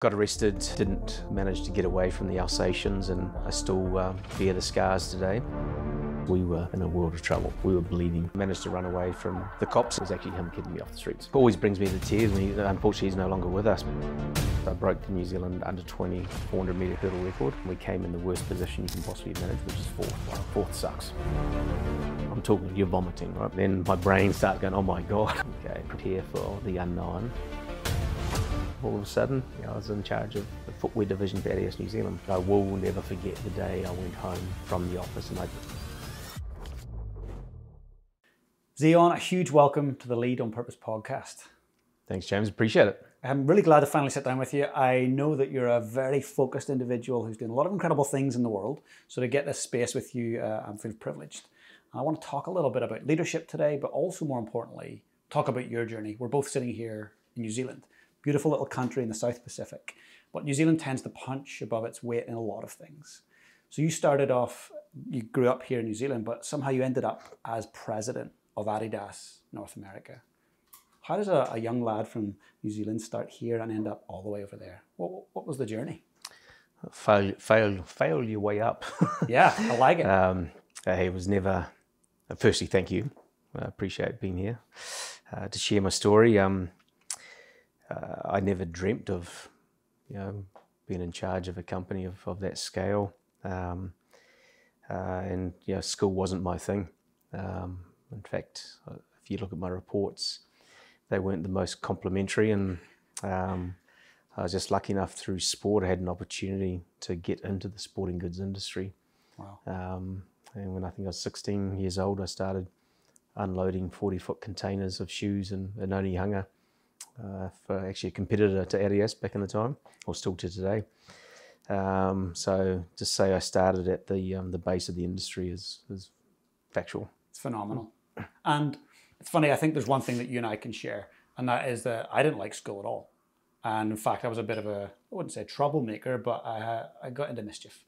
Got arrested, didn't manage to get away from the Alsatians, and I still bear the scars today. We were in a world of trouble. We were bleeding. Managed to run away from the cops. It was actually him getting me off the streets. It always brings me to tears when unfortunately he's no longer with us. I broke the New Zealand under 20 400 metre hurdle record. We came in the worst position you can possibly manage, which is fourth. Fourth sucks. I'm talking, you're vomiting, right? Then my brain starts going, oh my God. Okay, prepare for the unknown. All of a sudden, I was in charge of the footwear division for Adidas New Zealand. I will never forget the day I went home from the office and Zion, a huge welcome to the Lead on Purpose podcast. Thanks, James. Appreciate it. I'm really glad to finally sit down with you. I know that you're a very focused individual who's doing a lot of incredible things in the world. So to get this space with you, I feel privileged. I want to talk a little bit about leadership today, but also more importantly, talk about your journey. We're both sitting here in New Zealand. Beautiful little country in the South Pacific. But New Zealand tends to punch above its weight in a lot of things. So you started off, you grew up here in New Zealand, but somehow you ended up as president of Adidas North America. How does a young lad from New Zealand start here and end up all the way over there? What was the journey? Fail your way up. Yeah, I like it. It was never, firstly, thank you. I appreciate being here to share my story. I never dreamt of, being in charge of a company of that scale, and school wasn't my thing. In fact, if you look at my reports, they weren't the most complimentary, and I was just lucky enough through sport. I had an opportunity to get into the sporting goods industry. Wow! And when I think I was 16 years old, I started unloading 40-foot containers of shoes in Onehunga. For actually a competitor to Adidas back in the time, or still to today. So to say I started at the base of the industry is factual. It's phenomenal. And it's funny, I think there's one thing that you and I can share, and that is that I didn't like school at all. And in fact, I was a bit of I wouldn't say troublemaker, but I got into mischief.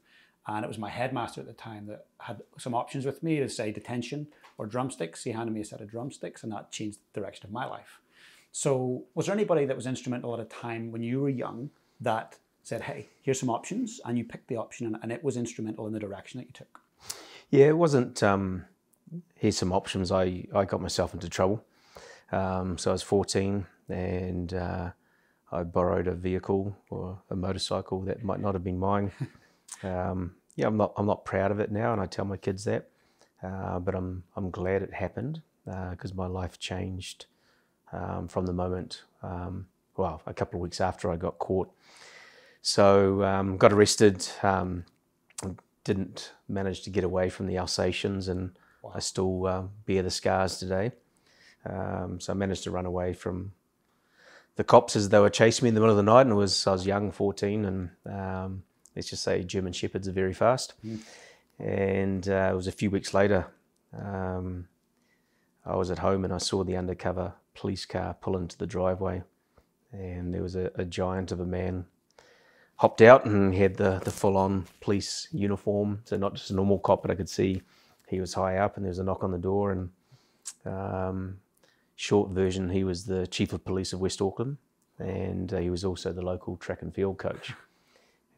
And it was my headmaster at the time that had some options with me to say detention or drumsticks. He handed me a set of drumsticks, and that changed the direction of my life. So was there anybody that was instrumental at a time when you were young that said, hey, here's some options, and you picked the option and it was instrumental in the direction that you took? Yeah, it wasn't, here's some options. I got myself into trouble. So I was 14 and I borrowed a vehicle or a motorcycle that might not have been mine. I'm not proud of it now, and I tell my kids that, but I'm glad it happened because my life changed. From the moment, a couple of weeks after I got caught. So got arrested, didn't manage to get away from the Alsatians, and wow. I still bear the scars today. So I managed to run away from the cops as they were chasing me in the middle of the night, and I was young, 14, and let's just say German Shepherds are very fast. And it was a few weeks later, I was at home and I saw the undercover police car pull into the driveway, and there was a giant of a man hopped out and had the full-on police uniform, so not just a normal cop, but I could see he was high up, and there was a knock on the door, and short version, he was the chief of police of West Auckland, and he was also the local track and field coach,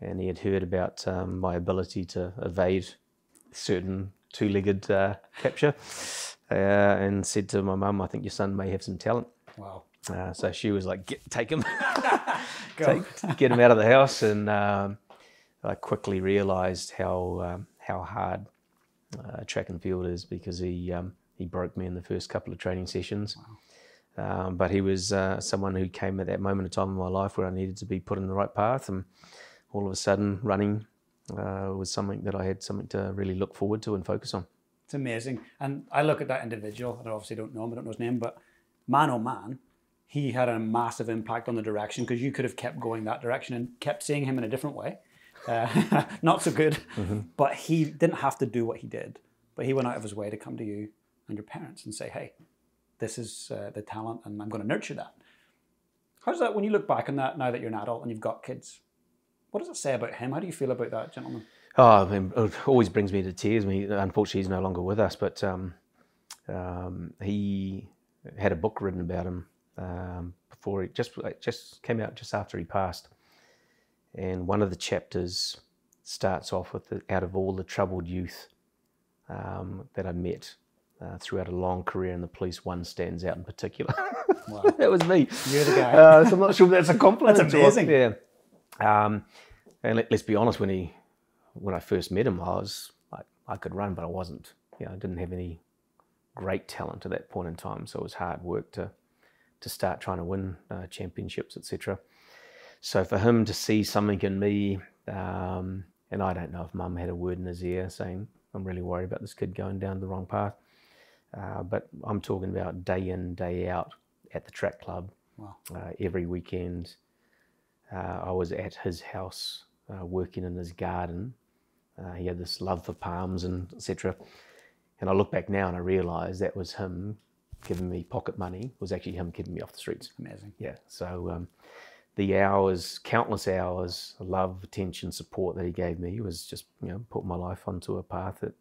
and he had heard about my ability to evade certain two-legged capture. And said to my mum, I think your son may have some talent. Wow. So she was like, take him, get him out of the house. And I quickly realised how hard track and field is, because he broke me in the first couple of training sessions. Wow. But he was someone who came at that moment of time in my life where I needed to be put in the right path, and all of a sudden running was something that I had something to really look forward to and focus on. It's amazing. And I look at that individual, and I obviously don't know him, I don't know his name, but man, oh man, he had a massive impact on the direction, because you could have kept going that direction and kept seeing him in a different way. Not so good, but he didn't have to do what he did, but he went out of his way to come to you and your parents and say, hey, this is the talent and I'm going to nurture that. How's that when you look back on that now that you're an adult and you've got kids? What does it say about him? How do you feel about that gentleman? Oh, it always brings me to tears. Unfortunately, he's no longer with us, but he had a book written about him before it just came out just after he passed, And one of the chapters starts off with, out of all the troubled youth that I met throughout a long career in the police, one stands out in particular. Wow. That was me. You're the guy. So I'm not sure if that's a compliment. That's amazing. Yeah. And let's be honest, when I first met him, I could run, but I wasn't. I didn't have any great talent at that point in time. So it was hard work to start trying to win championships, etc. So for him to see something in me, and I don't know if Mum had a word in his ear saying, I'm really worried about this kid going down the wrong path. But I'm talking about day in, day out at the track club. Wow. Every weekend. I was at his house working in his garden. He had this love for palms and etc. And I look back now and I realise that was him giving me pocket money. It was actually him keeping me off the streets. Amazing. Yeah. So the hours, countless hours, love, attention, support that he gave me was just, put my life onto a path that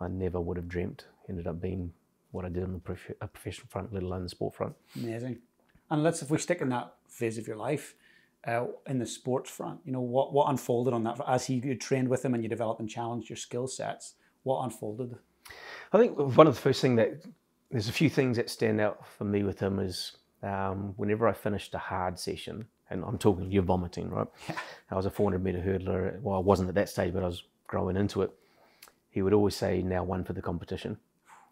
I never would have dreamt. Ended up being what I did on a professional front, let alone the sport front. Amazing. And if we stick in that phase of your life, in the sports front, what unfolded on that as you trained with him and you developed and challenged your skill sets? What unfolded? I think one of the first things there's a few things that stand out for me with him is whenever I finished a hard session, and I'm talking you're vomiting, right? Yeah. I was a 400-meter hurdler. Well, I wasn't at that stage, but I was growing into it. He would always say, now one for the competition.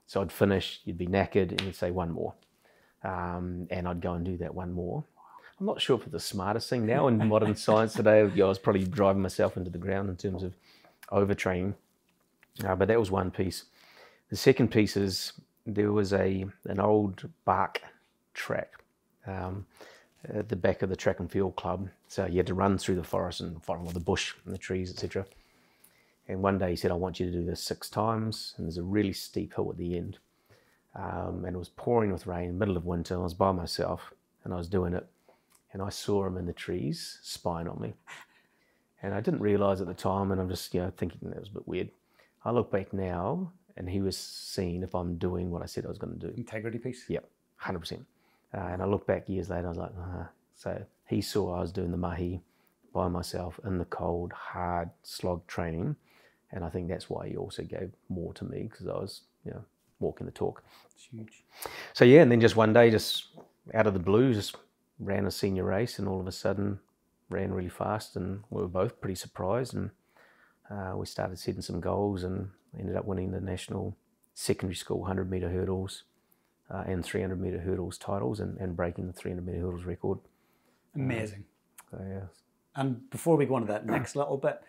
So I'd finish, you'd be knackered, and he'd say one more. And I'd go and do that one more. I'm not sure if it's the smartest thing now in modern science today. I was probably driving myself into the ground in terms of overtraining. But that was one piece. The second piece is there was an old bark track at the back of the track and field club. So you had to run through the forest and follow the bush and the trees, etc. And one day he said, I want you to do this 6 times. And there's a really steep hill at the end. And it was pouring with rain, middle of winter. I was by myself and I was doing it. And I saw him in the trees spying on me. And I didn't realise at the time, and I'm just thinking that was a bit weird. I look back now and he was seeing if I'm doing what I said I was going to do. Integrity piece? Yep, 100%. And I look back years later, I was like, So he saw I was doing the mahi by myself in the cold, hard slog training. And I think that's why he also gave more to me, because I was, walking the talk. It's huge. So yeah, and then just one day, just out of the blue, just ran a senior race, and all of a sudden ran really fast, and we were both pretty surprised, and we started setting some goals and ended up winning the national secondary school 100-meter hurdles and 300-meter hurdles titles, and breaking the 300-meter hurdles record. Amazing. So yeah. And before we go on to that next little bit,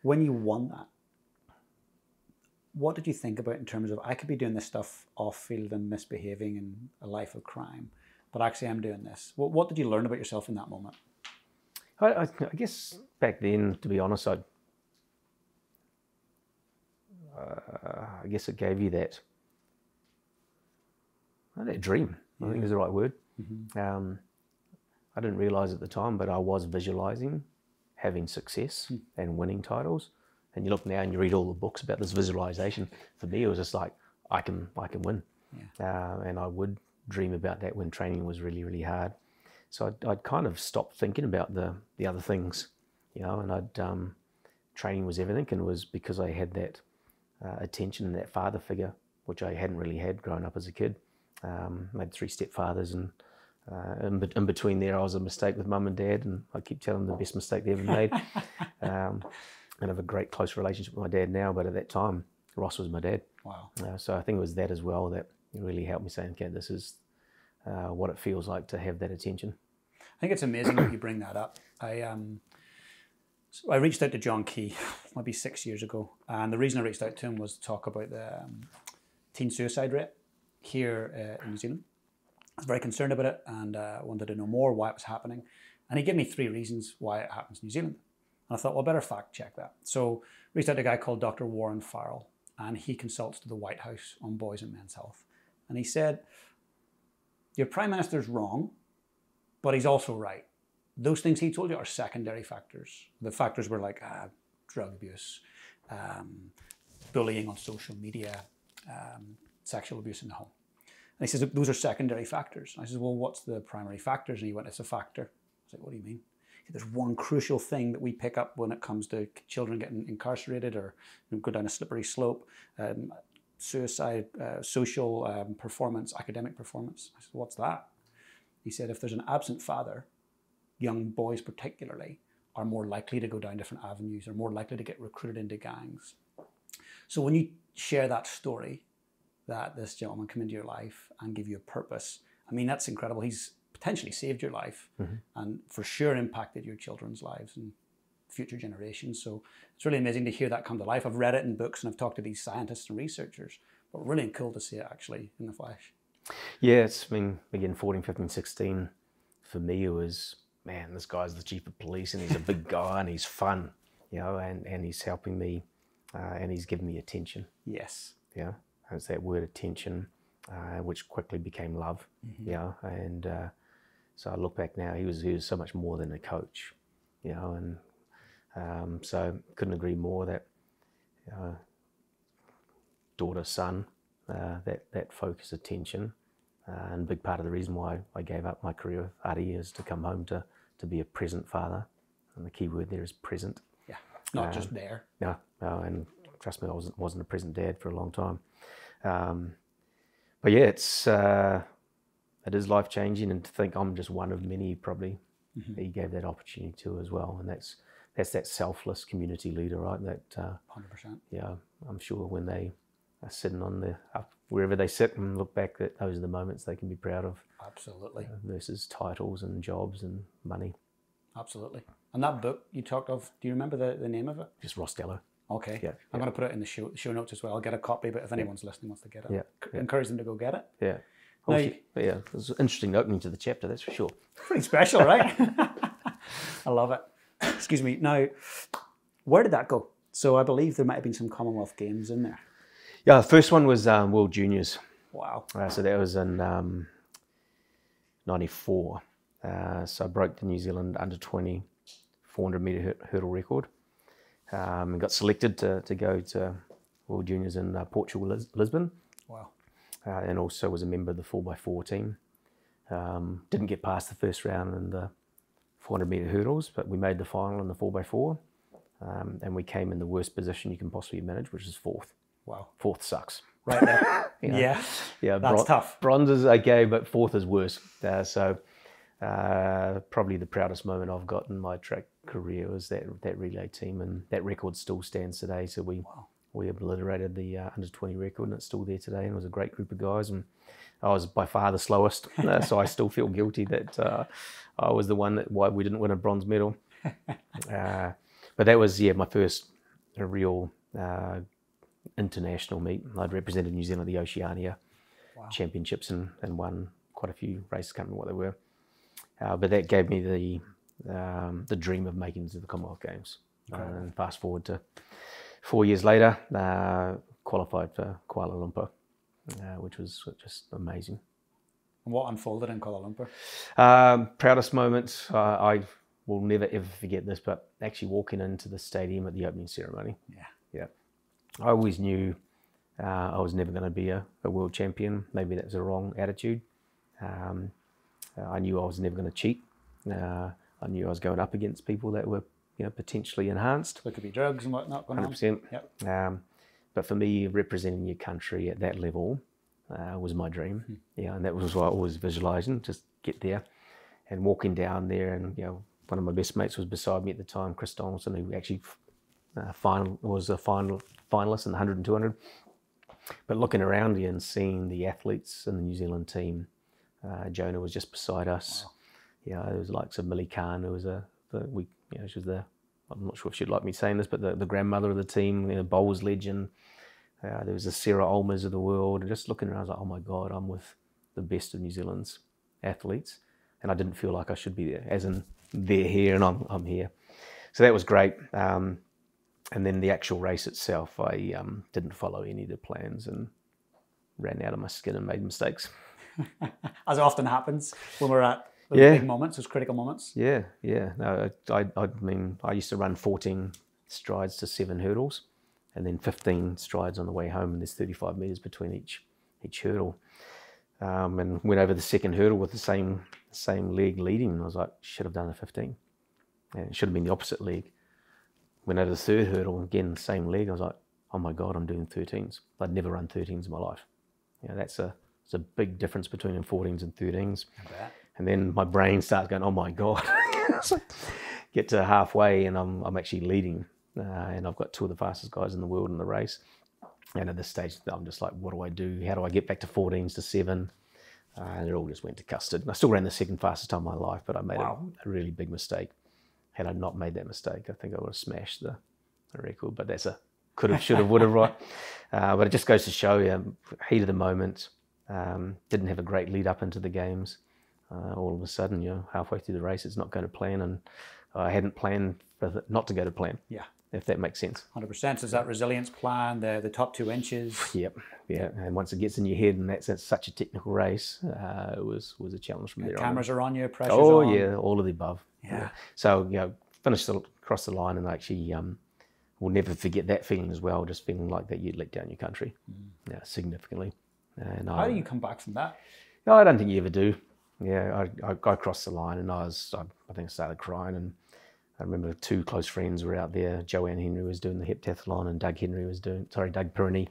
when you won that, what did you think about in terms of, I could be doing this stuff off field and misbehaving in a life of crime, but actually I'm doing this. What did you learn about yourself in that moment? I guess back then, to be honest, I guess it gave you that dream. Yeah. I think is the right word. Mm-hmm. I didn't realise at the time, but I was visualising having success and winning titles. And you look now and you read all the books about this visualisation. For me, it was just like, I can win. Yeah. And I would dream about that when training was really, really hard. So I'd kind of stopped thinking about the other things, and training was everything, and it was because I had that attention and that father figure, which I hadn't really had growing up as a kid. I had 3 stepfathers, and in between there I was a mistake with mum and dad, and I keep telling them the best mistake they ever made. And I have a great close relationship with my dad now, but at that time, Ross was my dad. Wow. So I think it was that as well that really helped me say, okay, this is what it feels like to have that attention. I think it's amazing that you bring that up. I reached out to John Key maybe 6 years ago, and the reason I reached out to him was to talk about the teen suicide rate here in New Zealand. I was very concerned about it and wanted to know more why it was happening. And he gave me 3 reasons why it happens in New Zealand. And I thought, well, I better fact check that. So reached out to a guy called Dr. Warren Farrell, and he consults to the White House on boys and men's health. And he said, your Prime Minister's wrong, but he's also right. Those things he told you are secondary factors. The factors were like drug abuse, bullying on social media, sexual abuse in the home. And he says, those are secondary factors. And I said, well, what's the primary factors? And he went, it's a factor. I was like, what do you mean? He there's one crucial thing that we pick up when it comes to children getting incarcerated or go down a slippery slope, suicide, social performance, academic performance. I said, what's that? He said, if there's an absent father, young boys particularly are more likely to go down different avenues, are more likely to get recruited into gangs. So when you share that story, that this gentleman came into your life and gave you a purpose, I mean, that's incredible. He's potentially saved your life and for sure impacted your children's lives and future generations. So it's really amazing to hear that come to life. I've read it in books and I've talked to these scientists and researchers, but really cool to see it actually in the flesh. Yeah, it's been, again, 14, 15, 16. For me, it was, man, this guy's the chief of police and he's a big guy and he's fun, you know, and he's helping me and he's giving me attention. Yes. Yeah, it's that word attention, which quickly became love, you know, and so I look back now, he was so much more than a coach, you know, and so couldn't agree more that daughter, son, that focused attention, and a big part of the reason why I gave up my career with Ari is to come home to be a present father, and the key word there is present. Yeah, not just there. No, and trust me, I wasn't a present dad for a long time. But yeah, it is life changing, and to think I'm just one of many probably that he gave that opportunity to as well, and that's that selfless community leader, right? That 100%. Yeah, I'm sure when they are sitting on wherever they sit and look back, that those are the moments they can be proud of. Absolutely. Versus titles and jobs and money. Absolutely. And that book you talked of, do you remember the name of it? Just Rostello. Okay. Yeah, I'm going to put it in the show notes as well. I'll get a copy, but if anyone's listening wants to get it, yeah. encourage them to go get it. Yeah. Now, Yeah, it was an interesting opening to the chapter, that's for sure. Pretty special, right? I love it. Excuse me. Now, where did that go? So I believe there might have been some Commonwealth Games in there. Yeah, the first one was World Juniors. Wow. So that was in 94. So I broke the New Zealand under 20 400 metre hurdle record. And got selected to go to World Juniors in Portugal, Lisbon. Wow. And also was a member of the 4x4 team. Didn't get past the first round in the 400 metre hurdles, but we made the final in the 4x4. And we came in the worst position you can possibly manage, which is fourth. Wow. Fourth sucks. Right there. You know? Yeah. That's tough. Bronze is okay, but fourth is worse. So probably the proudest moment I've got in my track career was that relay team, and that record still stands today. So we obliterated the under 20 record, and it's still there today. And it was a great group of guys, and I was by far the slowest. So I still feel guilty that I was the one why we didn't win a bronze medal. But that was my first real international meet. I'd represented New Zealand at the Oceania Championships and won quite a few races. Can't remember what they were. But that gave me the dream of making it to the Commonwealth Games. And fast forward to 4 years later, qualified for Kuala Lumpur, which was just amazing. And what unfolded in Kuala Lumpur? Proudest moment, I will never ever forget this, but actually walking into the stadium at the opening ceremony. Yeah. I always knew I was never going to be a world champion. Maybe that's a wrong attitude. I knew I was never going to cheat. I knew I was going up against people that were, potentially enhanced. There could be drugs and whatnot going 100%. on. Yep. But for me, representing your country at that level was my dream. And that was what I was visualising, just get there. And walking down there, and one of my best mates was beside me at the time, Chris Donaldson, who actually was a finalist in the 100 and 200. But looking around you and seeing the athletes in the New Zealand team, Jonah was just beside us. Wow. There was the likes of Millie Khan, who was she was I'm not sure if she'd like me saying this, but the grandmother of the team, bowls legend. There was the Sarah Olmers of the world. And just looking around, I was like, oh my God, I'm with the best of New Zealand's athletes. And I didn't feel like I should be there, as in they're here and I'm here. So that was great. And then the actual race itself, I didn't follow any of the plans and ran out of my skin and made mistakes. As often happens when we're at those big moments, those critical moments. Yeah. No, I mean, I used to run 14 strides to 7 hurdles, and then 15 strides on the way home, and there's 35 metres between each hurdle. And went over the second hurdle with the same leg leading, and I was like, should have done a 15. and it should have been the opposite leg. Went over the third hurdle, again, the same leg. I was like, oh my God, I'm doing 13s. I'd never run 13s in my life. It's a big difference between 14s and 13s. I bet. And then my brain starts going, oh my God. So get to halfway and I'm actually leading. And I've got two of the fastest guys in the world in the race. And at this stage, I'm just like, what do I do? How do I get back to 14s to 7? And it all just went to custard. And I still ran the second fastest time of my life, but I made a really big mistake. Had I not made that mistake, I think I would have smashed the record. But that's a could have, should have, would have, right? But it just goes to show you, heat of the moment. Didn't have a great lead up into the games. All of a sudden, halfway through the race, it's not going to plan. And I hadn't planned for it not to go to plan. Yeah. If that makes sense. 100%. So is that resilience plan, the top 2 inches? Yep. Yeah. And once it gets in your head, and that's such a technical race, it was a challenge from there on. Cameras are on you, pressure's on. on. Oh yeah, all of the above. Yeah. So finished across the line, and I actually will never forget that feeling as well. Just feeling like that you'd let down your country, significantly. And how do you come back from that? No, I don't think you ever do. Yeah, I crossed the line, and I think I started crying, and I remember 2 close friends were out there. Joanne Henry was doing the heptathlon, and Doug Pirrini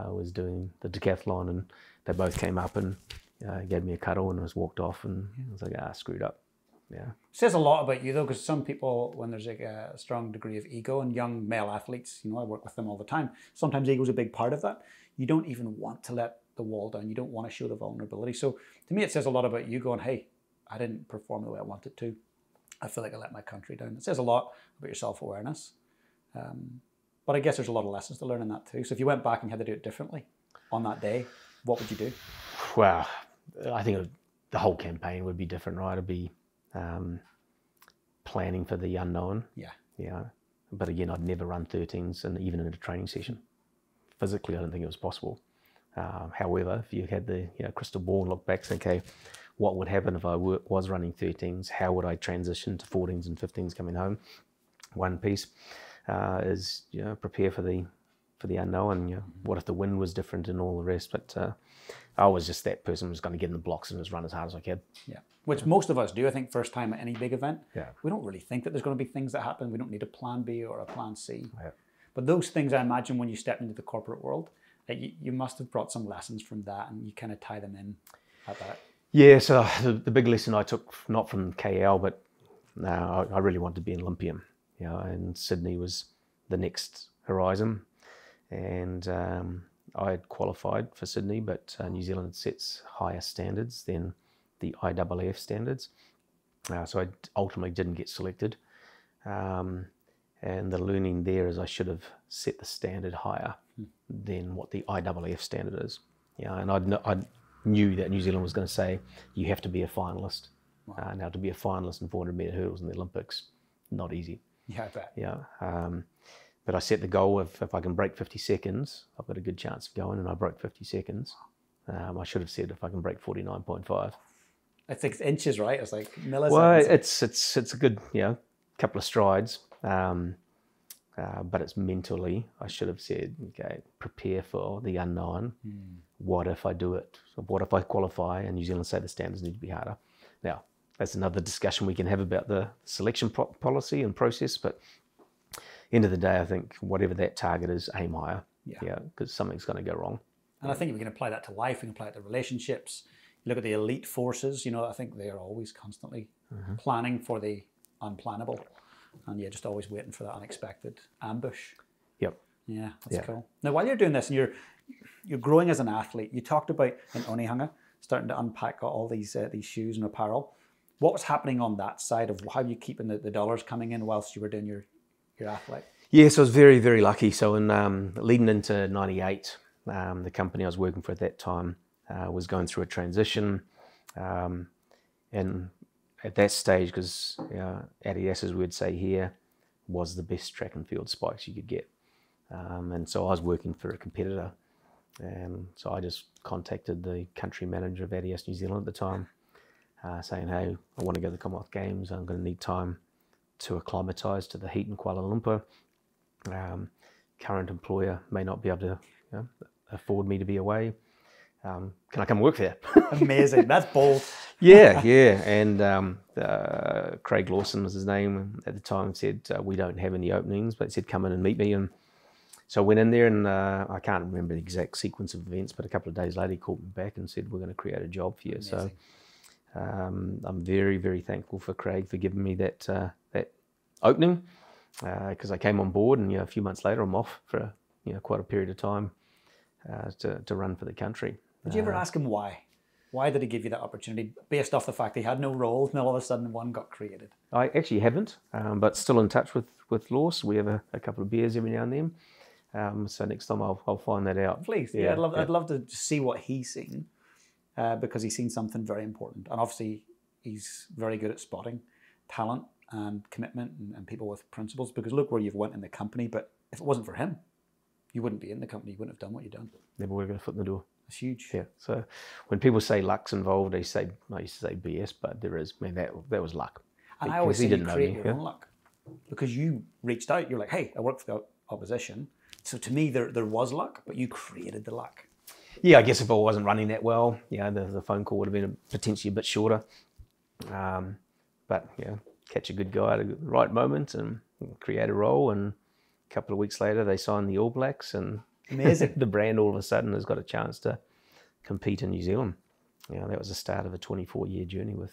was doing the decathlon, and they both came up and gave me a cuddle and just walked off, and I was like, screwed up. Yeah. It says a lot about you though, because some people, when there's a strong degree of ego in young male athletes, I work with them all the time. Sometimes ego is a big part of that. You don't even want to let the wall down. You don't want to show the vulnerability. So to me, it says a lot about you going, hey, I didn't perform the way I wanted to. I feel like I let my country down. It says a lot about your self-awareness. But I guess there's a lot of lessons to learn in that too. So if you went back and had to do it differently on that day, what would you do? Well, I think the whole campaign would be different, right? It'd be planning for the unknown. Yeah. But again, I'd never run 13s, and even in a training session. Physically, I don't think it was possible. However, if you had the crystal ball and look back, say, okay, what would happen if I was running 13s? How would I transition to 14s and 15s coming home? One piece is prepare for the unknown. What if the wind was different and all the rest? But I was just that person who was going to get in the blocks and just run as hard as I could. Yeah, which most of us do. I think first time at any big event, yeah, we don't really think that there's going to be things that happen. We don't need a plan B or a plan C. Yeah. But those things, I imagine, when you step into the corporate world, you must have brought some lessons from that, and you kind of tie them in at that. Yeah, so the big lesson I took, not from KL, but I really wanted to be an Olympian, and Sydney was the next horizon. And I had qualified for Sydney, but New Zealand sets higher standards than the IAAF standards. So I ultimately didn't get selected. And the learning there is I should have set the standard higher than what the IAAF standard is. And I knew that New Zealand was going to say, you have to be a finalist. Wow. Now, to be a finalist in 400 metre hurdles in the Olympics, not easy. Yeah, I bet. Yeah. But I set the goal of if I can break 50 seconds, I've got a good chance of going, and I broke 50 seconds. I should have said if I can break 49.5. I think it's inches, right? It's like milliseconds. Well, it's a good couple of strides, but it's mentally. I should have said, okay, prepare for the unknown. What if I do it? What if I qualify and New Zealand say the standards need to be harder? Now, that's another discussion we can have about the selection policy and process, but end of the day, I think whatever that target is, aim higher. Yeah, because something's going to go wrong. And I think we can apply that to life. We can apply it to relationships. You look at the elite forces. I think they are always constantly planning for the unplannable, and just always waiting for that unexpected ambush. Yep. Yeah, that's cool. Now, while you're doing this and you're growing as an athlete, you talked about in Onehunga starting to unpack all these shoes and apparel. What was happening on that side of how you keeping the dollars coming in whilst you were doing your athlete? Yeah, so I was very, very lucky. So in leading into 98, the company I was working for at that time was going through a transition. And at that stage, because Adidas, as we'd say here, was the best track and field spikes you could get. And so I was working for a competitor. And so I just contacted the country manager of Adidas New Zealand at the time, saying, hey, I want to go to the Commonwealth Games. I'm going to need time to acclimatise to the heat in Kuala Lumpur. Current employer may not be able to afford me to be away. Can I come work there? Amazing. That's bold. Yeah, yeah. And Craig Lawson was his name at the time, said, we don't have any openings, but he said, come in and meet me. And so I went in there, and I can't remember the exact sequence of events, but a couple of days later he called me back and said, we're going to create a job for you. Amazing. So I'm very, very thankful for Craig for giving me that opening, because I came on board, and a few months later I'm off for quite a period of time to run for the country. Did you ever ask him why? Why did he give you that opportunity, based off the fact he had no roles and all of a sudden one got created? I actually haven't, but still in touch with Lawson. We have a couple of beers every now and then. So next time I'll find that out. Please, yeah, I'd love to see what he's seen, because he's seen something very important. And obviously he's very good at spotting talent and commitment and people with principles, because look where you've went in the company. But if it wasn't for him, you wouldn't be in the company. You wouldn't have done what you've done. Never would have got a foot in the door. It's huge. Yeah. So when people say luck's involved, I used to say BS, but there is. Man, that was luck. And I always say you create your own luck, because you reached out. You're like, hey, I work for the opposition. So to me, there was luck, but you created the luck. Yeah, I guess if I wasn't running that well, the phone call would have been potentially a bit shorter. But catch a good guy at the right moment and create a role, and a couple of weeks later they signed the All Blacks, and amazing. The brand all of a sudden has got a chance to compete in New Zealand. That was the start of a 24-year journey with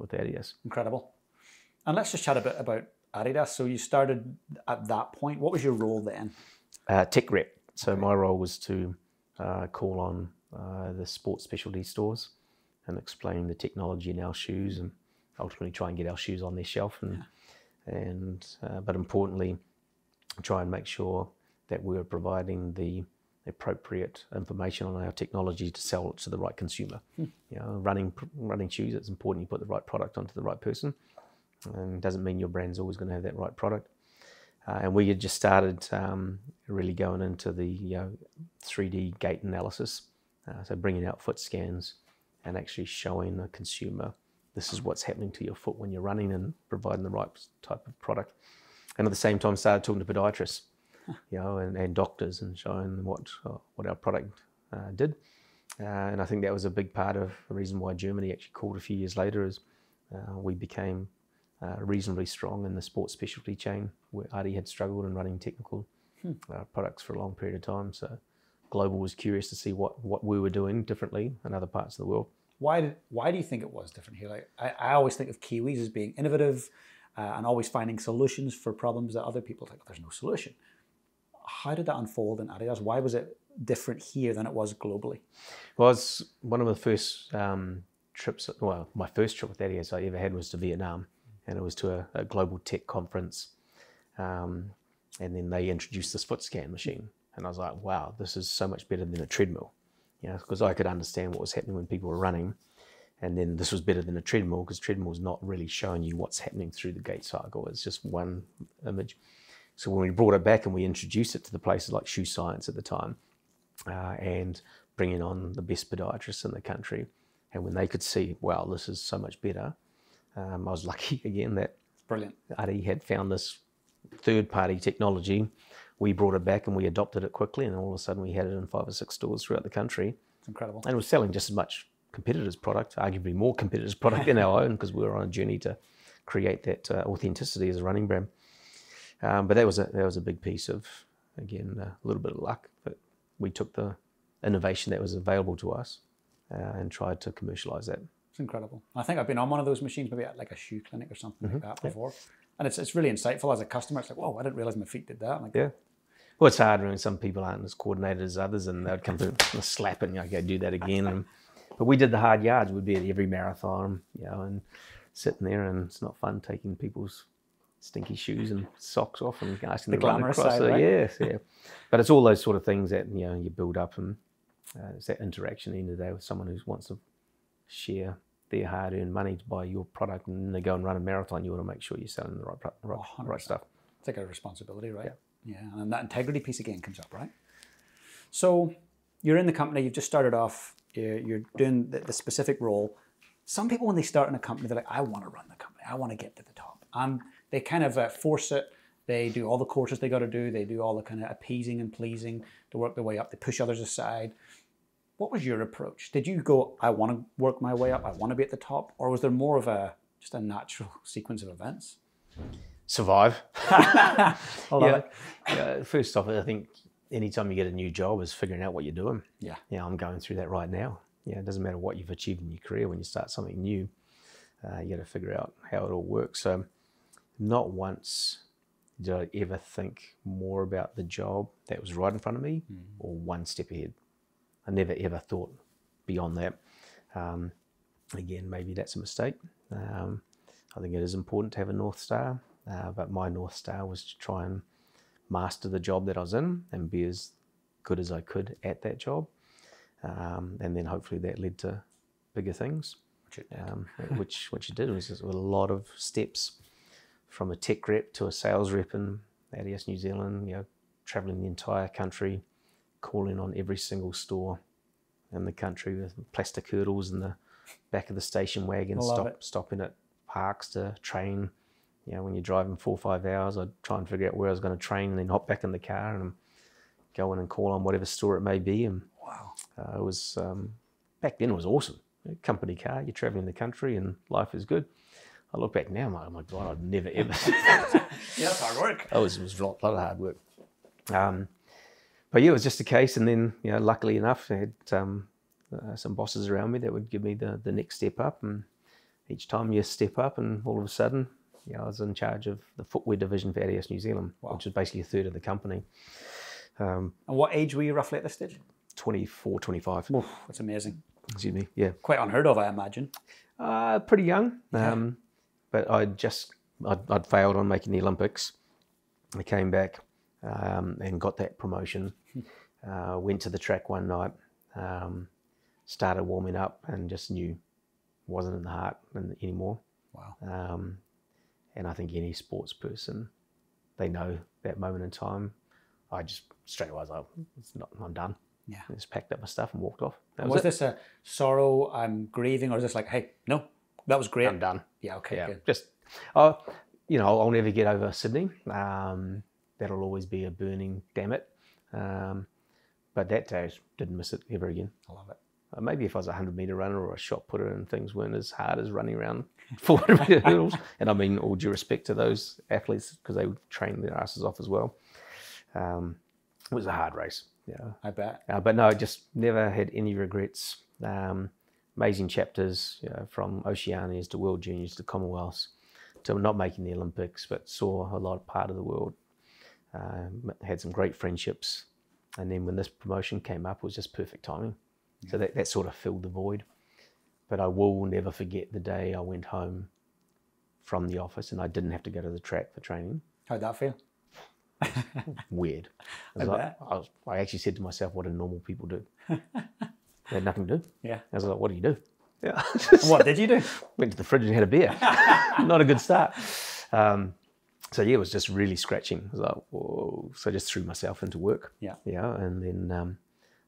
Adidas. Incredible. And let's just chat a bit about Adidas. So you started at that point. What was your role then? Tech rep. So my role was to call on the sports specialty stores and explain the technology in our shoes, and ultimately try and get our shoes on their shelf, but importantly, try and make sure that we were providing the appropriate information on our technology to sell it to the right consumer. Running shoes, it's important you put the right product onto the right person, and it doesn't mean your brand's always going to have that right product. And we had just started really going into the 3D gait analysis, so bringing out foot scans and actually showing the consumer this is what's happening to your foot when you're running, and providing the right type of product. And at the same time started talking to podiatrists, and doctors, and showing them what our product did. And I think that was a big part of the reason why Germany actually called a few years later, is we became reasonably strong in the sports specialty chain, where Adi had struggled in running technical products for a long period of time. So Global was curious to see what we were doing differently in other parts of the world. Why do you think it was different here? Like, I always think of Kiwis as being innovative and always finding solutions for problems that other people think there's no solution. How did that unfold in Adidas? Why was it different here than it was globally? Well, it was one of the first trips. Well, my first trip with Adidas I ever had was to Vietnam, and it was to a global tech conference. And then they introduced this foot scan machine, and I was like, wow, this is so much better than a treadmill. Because I could understand what was happening when people were running, and then this was better than a treadmill, because treadmill is not really showing you what's happening through the gait cycle. It's just one image. So when we brought it back and we introduced it to the places like Shoe Science at the time, and bringing on the best podiatrists in the country, and when they could see, wow, this is so much better, I was lucky again that brilliant. Adi had found this third-party technology. We brought it back and we adopted it quickly, and all of a sudden we had it in 5 or 6 stores throughout the country. It's incredible. And it was selling just as much competitors' product, arguably more competitors' product than our own, because we were on a journey to create that authenticity as a running brand. But that was a big piece of, again, a little bit of luck. But we took the innovation that was available to us and tried to commercialize that. It's incredible. I think I've been on one of those machines, maybe at like a shoe clinic or something like that before. And it's really insightful as a customer. It's like, whoa, I didn't realize my feet did that. Like, yeah. Well, it's hard when some people aren't as coordinated as others, and they'd come through and slap it, and I go do that again. But we did the hard yards. We'd be at every marathon, and sitting there, and it's not fun taking people's stinky shoes and socks off and asking them to run across. Side, right? Yes, yeah. But it's all those sort of things that you build up, and it's that interaction at the end of the day with someone who wants to share their hard-earned money to buy your product, and they go and run a marathon. You want to make sure you're selling the right stuff. It's like a responsibility, right? Yeah, and that integrity piece again comes up, right? So you're in the company, you've just started off, you're doing the specific role. Some people, when they start in a company, they're like, I want to run the company, I want to get to the top. And they kind of force it. They do all the courses they got to do. They do all the kind of appeasing and pleasing to work their way up. They push others aside. What was your approach? Did you go, I want to work my way up, I want to be at the top? Or was there more of just a natural sequence of events? Survive. I love it. Yeah. First off, I think anytime you get a new job is figuring out what you're doing. Yeah. Yeah, I'm going through that right now. Yeah, it doesn't matter what you've achieved in your career. When you start something new, you got to figure out how it all works. So not once did I ever think more about the job that was right in front of me or one step ahead. I never ever thought beyond that. Again, maybe that's a mistake. I think it is important to have a North Star, but my North Star was to try and master the job that I was in and be as good as I could at that job. And then hopefully that led to bigger things, which it did. It was a lot of steps from a tech rep to a sales rep in Adidas New Zealand, traveling the entire country, calling on every single store in the country with plastic hurdles in the back of the station wagon, stopping at parks to train. When you're driving 4 or 5 hours, I'd try and figure out where I was going to train and then hop back in the car and go in and call on whatever store it may be. And wow, it was back then it was awesome. A company car, you're traveling the country and life is good. I look back now, I'm like, oh my God, I'd never ever. Yeah, that's hard work. It was a lot of hard work. But yeah, it was just a case. And then, luckily enough, I had some bosses around me that would give me the next step up. And each time you step up, and all of a sudden, I was in charge of the footwear division for Adidas New Zealand, which was basically a third of the company. And what age were you roughly at this stage? 24, 25. Oh, that's amazing. Excuse me, yeah. Quite unheard of, I imagine. Pretty young. Yeah. But I'd failed on making the Olympics. I came back and got that promotion. Went to the track one night, started warming up, and just knew wasn't in the heart anymore. Wow. And I think any sports person, they know that moment in time. I just straight away was like, I'm done. Yeah. I just packed up my stuff and walked off. Was this a sorrow, I'm grieving, or is this like, hey, no, that was great. I'm done. Yeah, okay, Yeah, good. just, I'll never get over Sydney. That'll always be a burning damn it. But that day, I didn't miss it ever again. I love it. Maybe if I was a 100-metre runner or a shot putter and things weren't as hard as running around 400-metre hurdles, and I mean all due respect to those athletes because they would train their asses off as well. It was a hard race. Yeah, I bet. But no, I just never had any regrets. Amazing chapters, from Oceanias to World Juniors to Commonwealths to not making the Olympics, but saw a lot part of the world. Had some great friendships, and then when this promotion came up, it was just perfect timing. Yeah. So that sort of filled the void. But I will never forget the day I went home from the office and I didn't have to go to the track for training. How'd that feel? Weird. I actually said to myself, what do normal people do? They had nothing to do. Yeah. I was like, what do you do? Yeah. What did you do? Went to the fridge and had a beer. Not a good start. So yeah, it was just really scratching. I was like, whoa. So I just threw myself into work. Yeah. Yeah. And then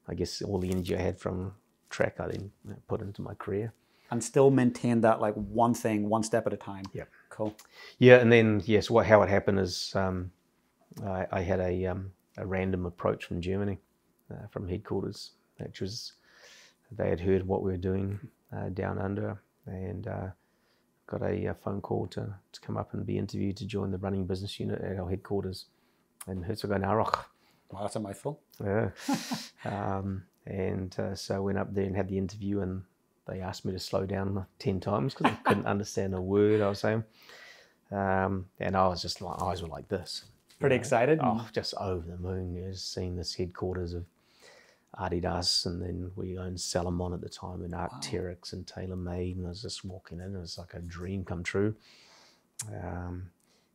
I guess all the energy I had from track, I then put into my career. And still maintain that like one thing, one step at a time. Yeah. Cool. Yeah. And then, yes, how it happened is I had a random approach from Germany, from headquarters, which was, they had heard what we were doing down under, and got a phone call to come up and be interviewed to join the running business unit at our headquarters in Herzogenaurach. Wow, that's a mouthful. Yeah. So I went up there and had the interview, and they asked me to slow down 10 times because I couldn't understand a word I was saying. And I was just like, eyes were like this. Pretty excited? Oh, just over the moon. Just seeing this headquarters of Adidas, and then we owned Salomon at the time, and Arc'teryx and TaylorMade, and I was just walking in. It was like a dream come true.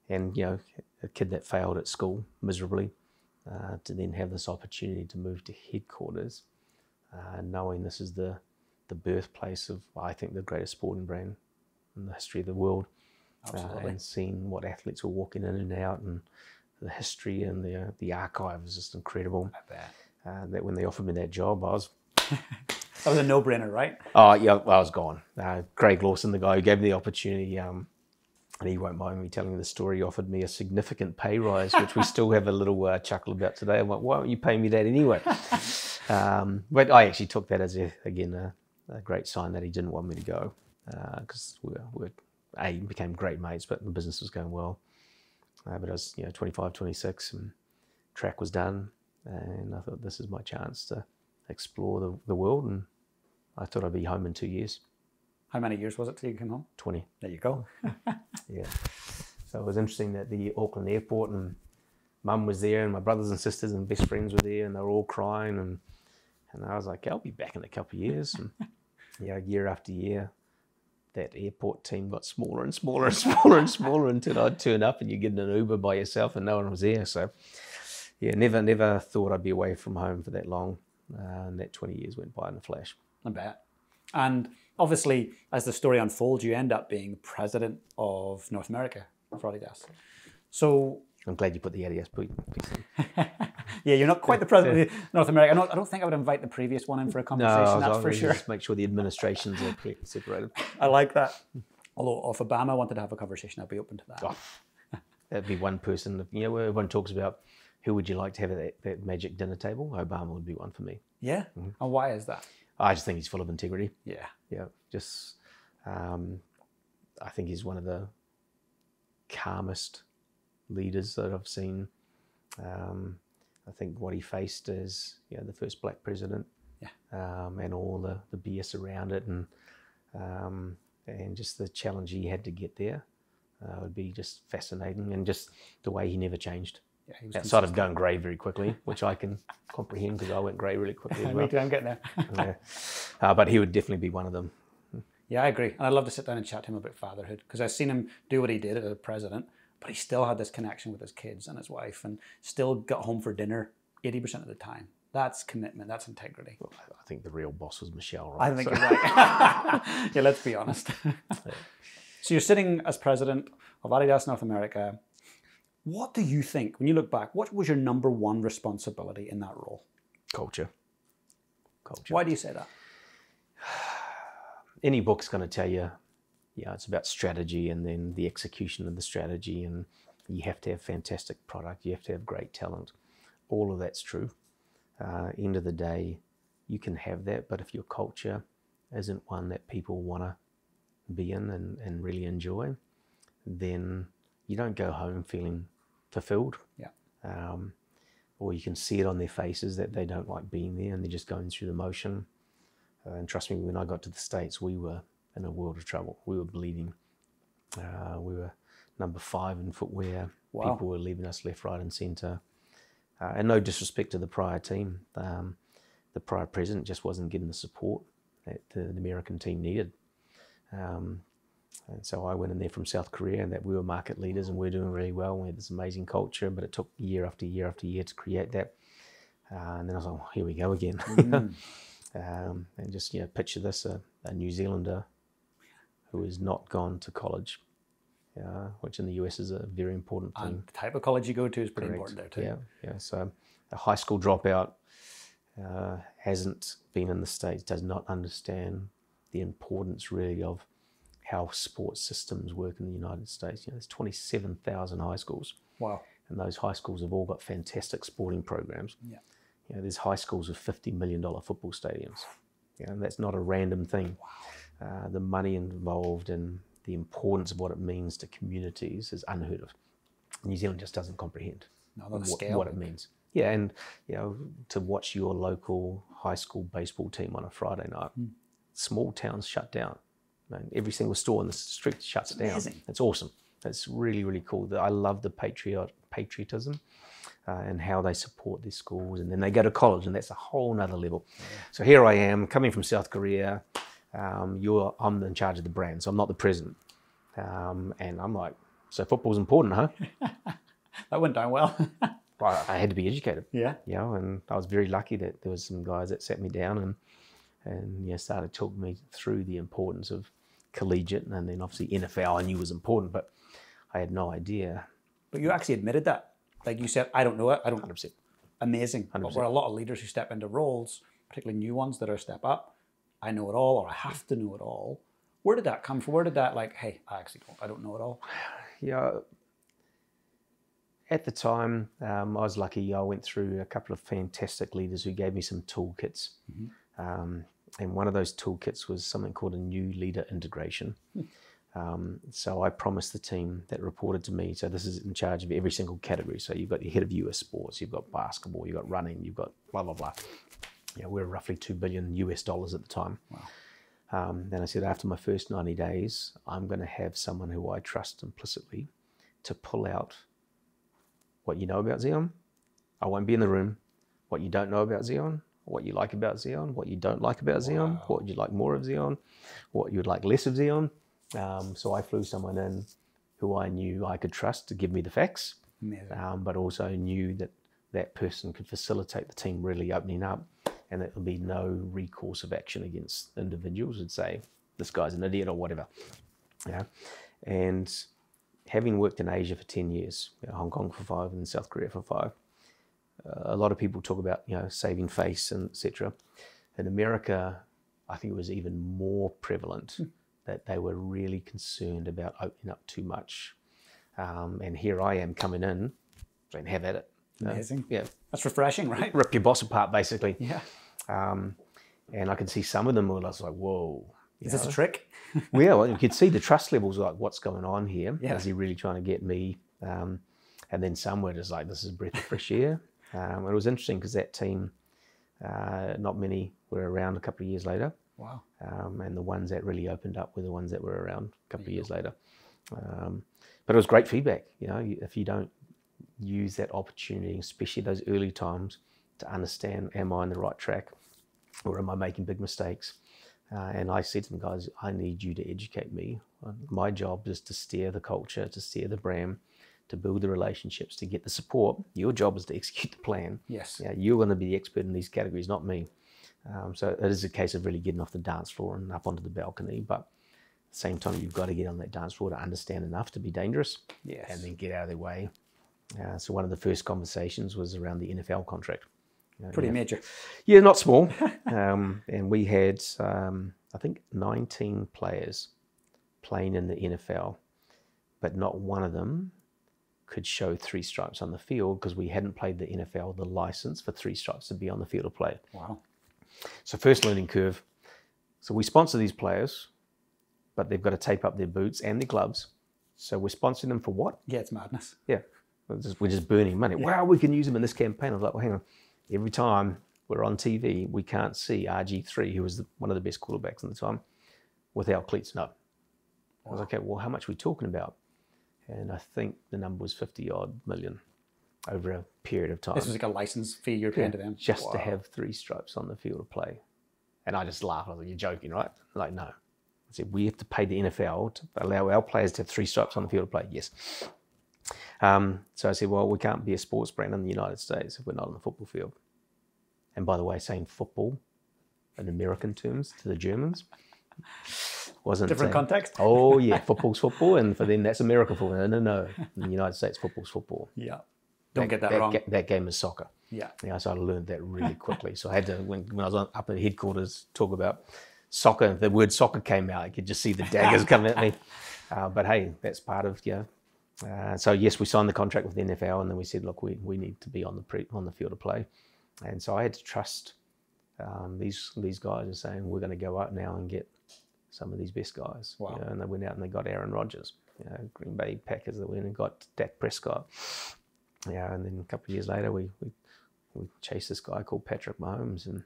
And a kid that failed at school miserably, to then have this opportunity to move to headquarters, knowing this is the birthplace of, I think, the greatest sporting brand in the history of the world. And seeing what athletes were walking in and out, and the history and the archive was just incredible. I bet. That when they offered me that job, I was... That was a no-brainer, right? Oh, yeah, I was gone. Craig Lawson, the guy who gave me the opportunity, And he won't mind me telling the story. He offered me a significant pay rise, which we still have a little chuckle about today. I'm like, why don't you pay me that anyway? But I actually took that as, a great sign that he didn't want me to go, because we became great mates, but the business was going well. But I was 25, 26, and track was done. And I thought, this is my chance to explore the world. And I thought I'd be home in 2 years. How many years was it till you came home? 20. There you go. Yeah. So it was interesting that the Auckland airport, and Mum was there, and my brothers and sisters and best friends were there, and they were all crying. And I was like, I'll be back in a couple of years. And year after year, that airport team got smaller and smaller and smaller and smaller until I'd turn up and you get in an Uber by yourself and no one was there. So yeah, never thought I'd be away from home for that long. And that 20 years went by in a flash. I bet. And obviously, as the story unfolds, you end up being president of North America for Adidas. So I'm glad you put the Adidas piece in. Yeah, you're not quite the president of North America. I don't think I would invite the previous one in for a conversation, that's for sure. Just make sure the administrations are clearly separated. I like that. Although if Obama wanted to have a conversation, I'd be open to that. Oh, that'd be one person. Everyone talks about who would you like to have at that magic dinner table. Obama would be one for me. Yeah? Mm-hmm. And why is that? I just think he's full of integrity. Yeah. Yeah. Just, I think he's one of the calmest leaders that I've seen. I think what he faced as the first black president, and all the BS around it, and just the challenge he had to get there would be just fascinating, and just the way he never changed. Yeah, he was outside of going grey very quickly, which I can comprehend because I went grey really quickly as well. Me too, I'm getting there. But he would definitely be one of them. Yeah, I agree. And I'd love to sit down and chat to him about fatherhood, because I've seen him do what he did as a president, but he still had this connection with his kids and his wife, and still got home for dinner 80% of the time. That's commitment. That's integrity. Well, I think the real boss was Michelle, right? I think you're right. Yeah, let's be honest. So you're sitting as president of Adidas North America. What do you think, when you look back, what was your number one responsibility in that role? Culture. Why do you say that? Any book's going to tell you, it's about strategy and then the execution of the strategy, and you have to have fantastic product, you have to have great talent. All of that's true. End of the day, you can have that, but if your culture isn't one that people want to be in and really enjoy, then you don't go home feeling fulfilled. Yeah. Or you can see it on their faces that they don't like being there and they're just going through the motion. And trust me, when I got to the States, we were in a world of trouble. We were bleeding. We were number 5 in footwear. Wow. People were leaving us left, right and centre. And no disrespect to the prior team. The prior president just wasn't getting the support that the American team needed. And so I went in there from South Korea, and that we were market leaders and we were doing really well. We had this amazing culture, but it took year after year after year to create that. And then I was like, here we go again. And just, picture this, a New Zealander who has not gone to college, which in the US is a very important thing. And the type of college you go to is pretty important there too. Yeah. So a high school dropout hasn't been in the States, does not understand the importance really of how sports systems work in the United States. There's 27,000 high schools. Wow. And those high schools have all got fantastic sporting programs. Yeah. There's high schools with $50 million football stadiums. And that's not a random thing. Wow. The money involved and the importance of what it means to communities is unheard of. New Zealand just doesn't comprehend what it means. Yeah, and to watch your local high school baseball team on a Friday night, small towns shut down. Every single store in the street shuts down. Amazing. It's awesome. It's really, really cool. I love the patriotism and how they support their schools, and then they go to college, and that's a whole nother level. Yeah. So here I am, coming from South Korea. I'm in charge of the brand, so I'm not the president. And I'm like, so football's important, huh? That went down well. Well, I had to be educated. Yeah. And I was very lucky that there was some guys that sat me down and started talking me through the importance of collegiate, and then obviously NFL I knew was important, but I had no idea. But you actually admitted that. Like you said, I don't know it. I don't. 100%. Amazing. 100%. But there are a lot of leaders who step into roles, particularly new ones that are step up. I know it all, or I have to know it all. Where did that come from? Where did that like, hey, I don't know it all? Yeah. At the time, I was lucky. I went through a couple of fantastic leaders who gave me some toolkits. And one of those toolkits was something called a new leader integration. So I promised the team that reported to me, so this is in charge of every single category. So you've got your head of US sports, you've got basketball, you've got running, you've got blah, blah, blah. Yeah, we're roughly $2 billion US at the time. Wow. And I said, after my first 90 days, I'm going to have someone who I trust implicitly to pull out what you know about Xeon. I won't be in the room. What you don't know about Xeon, what you like about Xeon, what you don't like about Xeon, what you'd like more of Xeon, what you'd like less of Xeon. So I flew someone in who I knew I could trust to give me the facts, but also knew that that person could facilitate the team really opening up, and that there would be no recourse of action against individuals who'd say, this guy's an idiot or whatever. Yeah. And having worked in Asia for 10 years, Hong Kong for 5 and South Korea for 5, a lot of people talk about, saving face and etc. In America, I think it was even more prevalent that they were really concerned about opening up too much. And here I am coming in and have at it. Amazing. Yeah. That's refreshing, right? Rip your boss apart, basically. Yeah. And I could see some of them were like, whoa. Is this a trick? Well, you could see the trust levels, like, what's going on here? Yeah. Is he really trying to get me? And then some were just like, this is a breath of fresh air. And it was interesting because that team, not many were around a couple of years later. Wow. And the ones that really opened up were the ones that were around a couple of years later. But it was great feedback. If you don't use that opportunity, especially those early times, to understand, am I on the right track or am I making big mistakes? And I said to them, guys, I need you to educate me. My job is to steer the culture, to steer the brand, to build the relationships, to get the support. Your job is to execute the plan. Yes. You're going to be the expert in these categories, not me. So it is a case of really getting off the dance floor and up onto the balcony. But at the same time, you've got to get on that dance floor to understand enough to be dangerous. Yes. And then get out of their way. So one of the first conversations was around the NFL contract. Pretty major. Yeah, not small. And we had, I think, 19 players playing in the NFL, but not one of them could show 3 stripes on the field because we hadn't played the NFL the license for 3 stripes to be on the field of play. Wow. So first learning curve. So we sponsor these players, but they've got to tape up their boots and their gloves. So we're sponsoring them for what? Yeah, it's madness. Yeah. We're just burning money. Yeah. Wow, we can use them in this campaign. I was like, well, hang on. Every time we're on TV, we can't see RG3, who was one of the best quarterbacks at the time, without cleats. No. I was like, okay, well, how much are we talking about? And I think the number was 50-odd million over a period of time. This was like a license fee you're paying to them? Just to have 3 stripes on the field of play. And I just laughed. I was like, you're joking, right? Like, no. I said, we have to pay the NFL to allow our players to have 3 stripes on the field of play. Yes. So I said, well, we can't be a sports brand in the United States if we're not on the football field. And by the way, saying football in American terms to the Germans wasn't... Different context? Oh, yeah, football's football, and for them, that's American football. No. In the United States, football's football. Yeah. Don't get that wrong. That game is soccer. Yeah. So I learned that really quickly. So I had to, when I was up at headquarters, talk about soccer. The word soccer came out. I could just see the daggers coming at me. But hey, that's part of, so yes, we signed the contract with the NFL, and then we said, look, we need to be on the field of play. And so I had to trust these guys are saying, we're going to go out now and get some of these best guys. Wow. And they went out and they got Aaron Rodgers, Green Bay Packers, that went and got Dak Prescott. And then a couple of years later, we chased this guy called Patrick Mahomes, and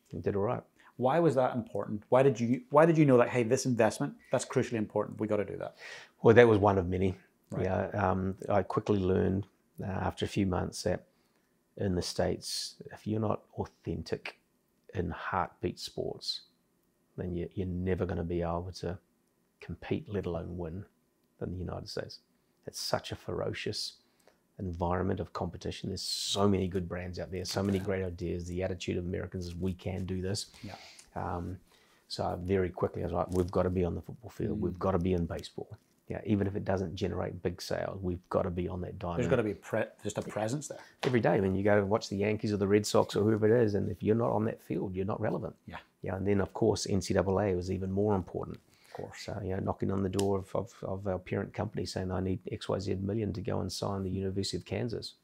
he did all right. Why was that important? Why did you know that, hey, this investment, that's crucially important, we got to do that? Well, that was one of many. Right. I quickly learned after a few months that in the States, if you're not authentic in heartbeat sports, then you're never going to be able to compete, let alone win, in the United States. It's such a ferocious environment of competition. There's so many good brands out there, so many great ideas. The attitude of Americans is, we can do this. Yeah. So very quickly I was like, we've got to be on the football field. We've got to be in baseball. Yeah, even if it doesn't generate big sales, we've got to be on that diamond. There's got to be just a presence there. Every day when you go watch the Yankees or the Red Sox or whoever it is, and if you're not on that field, you're not relevant. Yeah. And then, of course, NCAA was even more important. Of course. So, knocking on the door of our parent company saying, I need XYZ million to go and sign the University of Kansas.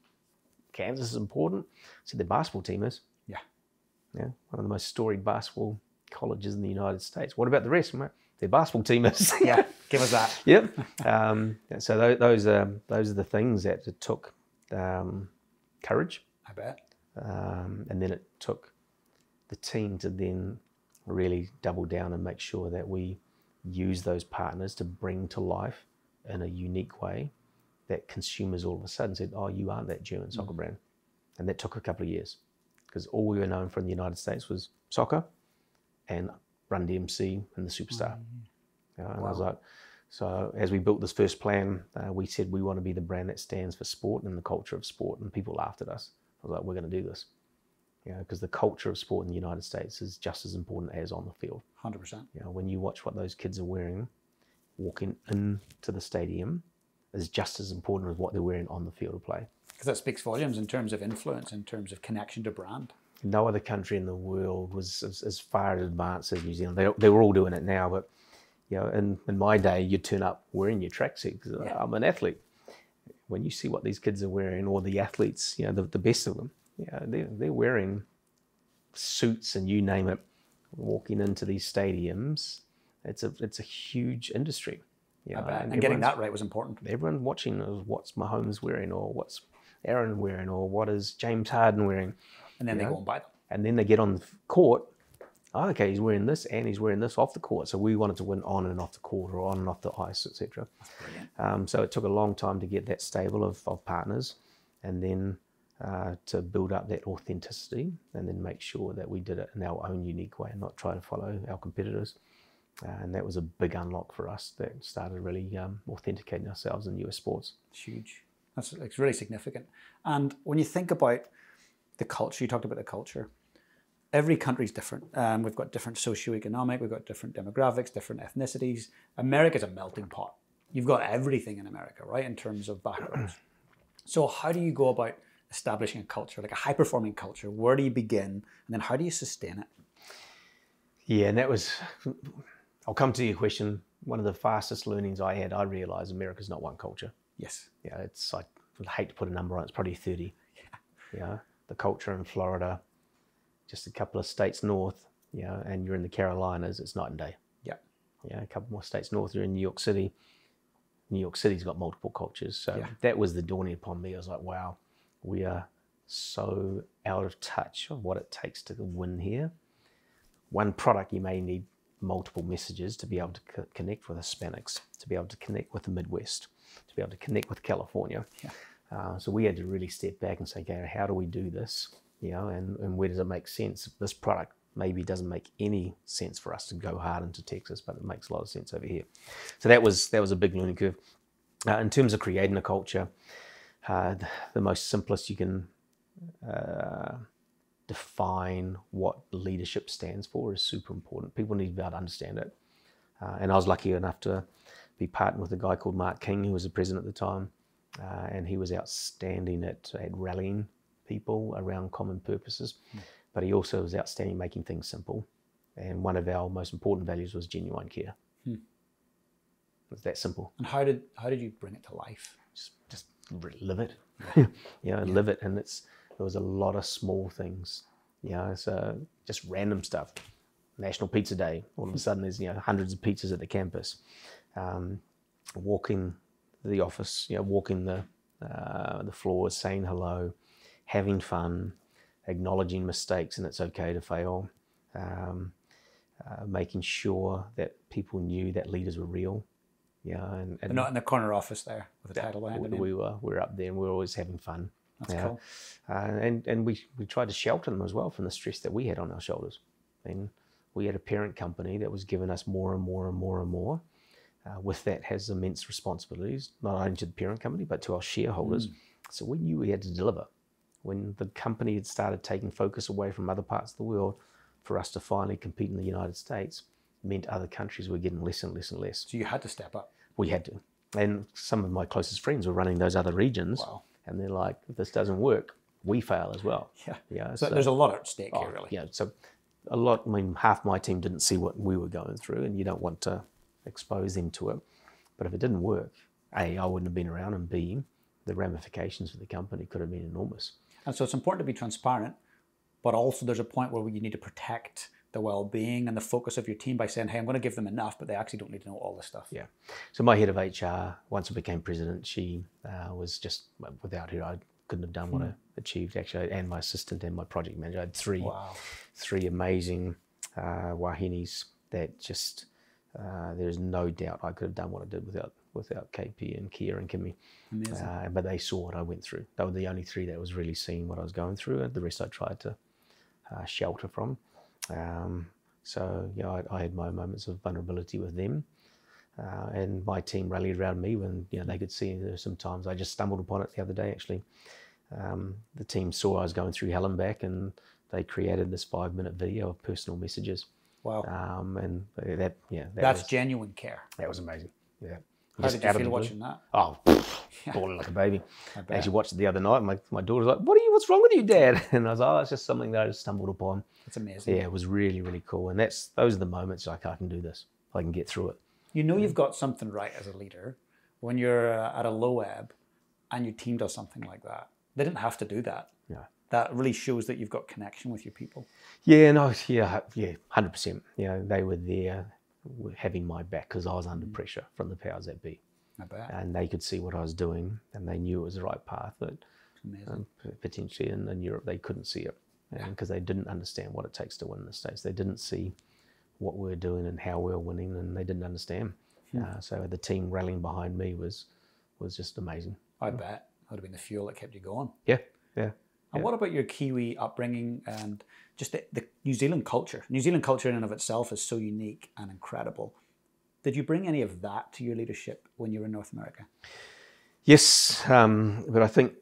Kansas is important. So their basketball team is. Yeah. Yeah, one of the most storied basketball colleges in the United States. What about the rest, mate? Their basketball team is. Yeah, give us that. Yep. So those are the things that it took courage. I bet. And then it took the team to then really double down and make sure that we use those partners to bring to life in a unique way that consumers all of a sudden said, oh, you are that German soccer brand. And that took a couple of years because all we were known for in the United States was soccer and Run DMC and the Superstar. And I was like, so as we built this first plan, we said we want to be the brand that stands for sport and the culture of sport. And people laughed at us. I was like, we're going to do this. Because the culture of sport in the United States is just as important as on the field. 100%. When you watch what those kids are wearing, walking into the stadium is just as important as what they're wearing on the field of play. Because that speaks volumes in terms of influence, in terms of connection to brand. No other country in the world was as far advanced as New Zealand. They were all doing it now, but in my day, you'd turn up wearing your tracksuit because I'm an athlete. When you see what these kids are wearing, or the athletes, the best of them, they're wearing suits and you name it, walking into these stadiums. It's a huge industry. And getting that right was important. Everyone's watching what's Mahomes wearing, or what's Aaron wearing, or what is James Harden wearing. And then they go and buy them. And then they get on the court. Oh, okay, he's wearing this and he's wearing this off the court. So we wanted to win on and off the court, or on and off the ice, etc. That's brilliant. So it took a long time to get that stable of partners, and then to build up that authenticity, and then make sure that we did it in our own unique way and not try to follow our competitors. And that was a big unlock for us that started really authenticating ourselves in US sports. It's huge. It's really significant. And when you think about the culture, you talked about the culture. Every country's different. We've got different socioeconomic, we've got different demographics, different ethnicities. America's a melting pot. You've got everything in America, right, in terms of backgrounds. So how do you go about establishing a culture, like a high-performing culture? Where do you begin, and then how do you sustain it? Yeah, and that was, I'll come to your question. One of the fastest learnings I had, I realized America's not one culture. Yes. It's, I would hate to put a number on it, it's probably 30. Yeah. The culture in Florida, just a couple of states north, and you're in the Carolinas, it's night and day. Yeah. A couple more states north, you're in New York City. New York City's got multiple cultures. So that was the dawning upon me. I was like, wow, we are so out of touch of what it takes to win here. One product, you may need multiple messages to be able to connect with Hispanics, to be able to connect with the Midwest, to be able to connect with California. So we had to really step back and say, okay, how do we do this? And where does it make sense? This product maybe doesn't make any sense for us to go hard into Texas, but it makes a lot of sense over here. So that was a big learning curve. In terms of creating a culture, the most simplest you can define what leadership stands for is super important. People need to be able to understand it. And I was lucky enough to be partnered with a guy called Mark King, who was the president at the time. And he was outstanding at rallying people around common purposes. But he also was outstanding making things simple. And one of our most important values was genuine care. It's that simple. And how did you bring it to life? Just live it. Live it. And there was a lot of small things. So just random stuff. National Pizza Day. All of a sudden, there's hundreds of pizzas at the campus. Walking the office, walking the floors, saying hello, having fun, acknowledging mistakes, and it's okay to fail. Making sure that people knew that leaders were real. And they're not in the corner office there with a title behind them. We were up there, and we were always having fun. That's cool. And we tried to shelter them as well from the stress that we had on our shoulders. And we had a parent company that was giving us more and more and more and more. With that has immense responsibilities, not only to the parent company, but to our shareholders. So we knew we had to deliver. When the company had started taking focus away from other parts of the world, for us to finally compete in the United States meant other countries were getting less and less and less. So you had to step up. We had to. And some of my closest friends were running those other regions. Wow. And they're like, if this doesn't work, we fail as well. So there's a lot at stake here, really. So a lot, half my team didn't see what we were going through, and you don't want to expose them to it. But if it didn't work, A, I wouldn't have been around, and B, the ramifications for the company could have been enormous. And so it's important to be transparent, but also there's a point where you need to protect the well-being and the focus of your team by saying, hey, I'm going to give them enough, but they actually don't need to know all this stuff. Yeah. So my head of HR, once I became president, she was just, without her, I couldn't have done what I achieved, actually, and my assistant and my project manager. I had three amazing wahinis that just, there's no doubt I could have done what I did without KP and Kia and Kiwi. But they saw what I went through. They were the only three that was really seeing what I was going through, and the rest I tried to shelter from. So I had my moments of vulnerability with them, and my team rallied around me when they could see there were some times. I just stumbled upon it the other day, actually. The team saw I was going through hell and back, and they created this 5-minute video of personal messages. Wow. And that's was genuine care. That was amazing. Yeah. How did you feel watching that? Oh, bawling like a baby. I actually watched it the other night. My daughter's like, what's wrong with you, Dad? And I was like, oh, it's just something that I just stumbled upon. That's amazing. Yeah, it was really, really cool. And those are the moments like, I can do this. I can get through it. You've got something right as a leader when you're at a low ebb and your team does something like that. They didn't have to do that. Yeah. That really shows that you've got connection with your people. Yeah, 100%. They were there having my back because I was under pressure from the powers that be. I bet. And they could see what I was doing, and they knew it was the right path. But potentially in Europe, they couldn't see it because they didn't understand what it takes to win in the States. They didn't see what we were doing and how we were winning, and they didn't understand. So the team rallying behind me was just amazing. I bet. That would have been the fuel that kept you going. Yeah. And what about your Kiwi upbringing and just the New Zealand culture? New Zealand culture in and of itself is so unique and incredible. Did you bring any of that to your leadership when you were in North America? Yes, but I think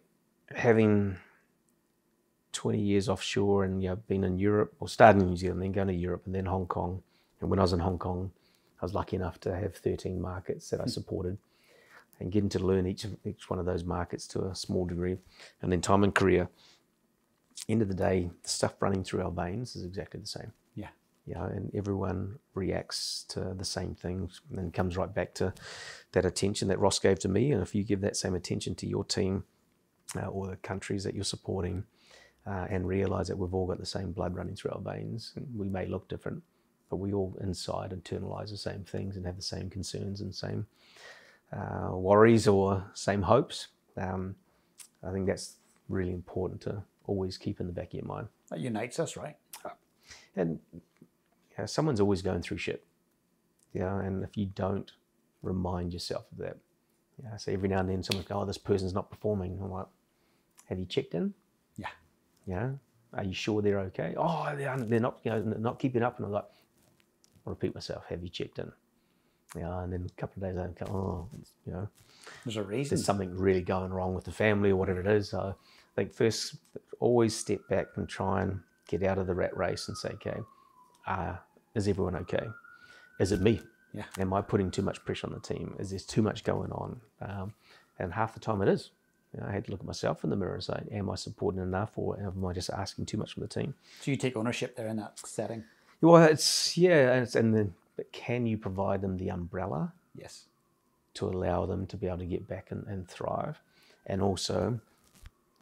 having 20 years offshore and been in Europe, or starting in New Zealand, then going to Europe and then Hong Kong. And when I was in Hong Kong, I was lucky enough to have 13 markets that I supported, and getting to learn each one of those markets to a small degree. And then time in Korea. End of the day, the stuff running through our veins is exactly the same. And everyone reacts to the same things, and then comes right back to that attention that Ross gave to me. And if you give that same attention to your team or the countries that you're supporting, and realize that we've all got the same blood running through our veins, and we may look different, but we all inside internalize the same things and have the same concerns and same worries or same hopes. I think that's really important to always keep in the back of your mind. That unites us, right? And someone's always going through shit. And if you don't remind yourself of that, so every now and then someone goes, oh, this person's not performing. I'm like, have you checked in? Yeah. Are you sure they're okay? Oh, they're not, not keeping up. And I'm like, I repeat myself, have you checked in? And then a couple of days later, I go, there's a reason. There's something really going wrong with the family or whatever it is. So I think first, always step back and try and get out of the rat race and say, okay, is everyone okay? Is it me? Am I putting too much pressure on the team? Is there too much going on? And half the time it is. I had to look at myself in the mirror and say, am I supporting enough, or am I just asking too much from the team? So you take ownership there in that setting? Well, but can you provide them the umbrella? Yes. To allow them to be able to get back and thrive. And also,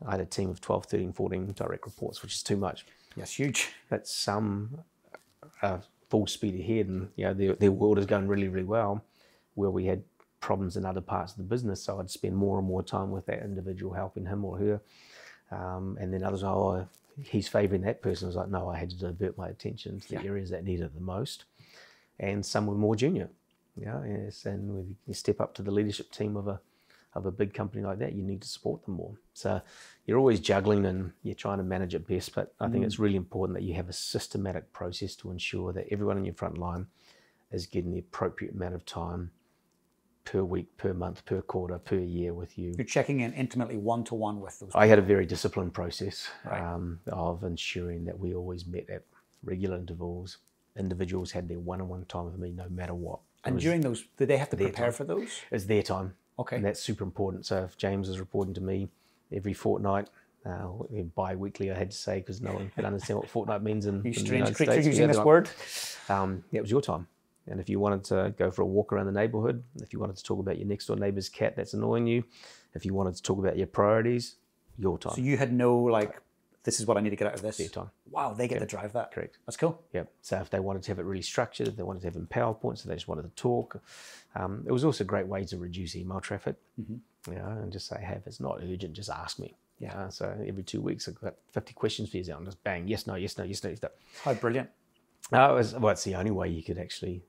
I had a team of 12, 13, 14 direct reports, which is too much. That's huge. But some full speed ahead, and their world is going really, really well, where we had problems in other parts of the business. So I'd spend more and more time with that individual, helping him or her. And then others, he's favouring that person. I was like, no, I had to divert my attention to the areas that needed it the most. And some were more junior. And when you step up to the leadership team of a big company like that, you need to support them more. So you're always juggling and you're trying to manage it best, but I think it's really important that you have a systematic process to ensure that everyone in your front line is getting the appropriate amount of time per week, per month, per quarter, per year with you. You're checking in intimately one-to-one with those people. I had a very disciplined process right. Of ensuring that we always met at regular intervals. Individuals had their one-on-one time with me no matter what. And during those, did they have to prepare for those? It's their time. Okay. And that's super important. So if James was reporting to me every fortnight, bi-weekly I had to say, because no one can understand what fortnight means in you in the strange United creature States. using this word. It was your time. And if you wanted to go for a walk around the neighborhood, if you wanted to talk about your next door neighbor's cat that's annoying you, if you wanted to talk about your priorities, your time. So you had no like, this is what I need to get out of this. Their time. Wow, they get to drive that. Correct. That's cool. Yep. So if they wanted to have it really structured, if they wanted to have it in PowerPoint, so they just wanted to talk. It was also a great way to reduce email traffic, and just say, hey, if it's not urgent, just ask me. Yeah. So every 2 weeks, I've got 50 questions for you, and just bang, yes, no, yes, no, yes, no, yes, no. How brilliant. It's the only way you could actually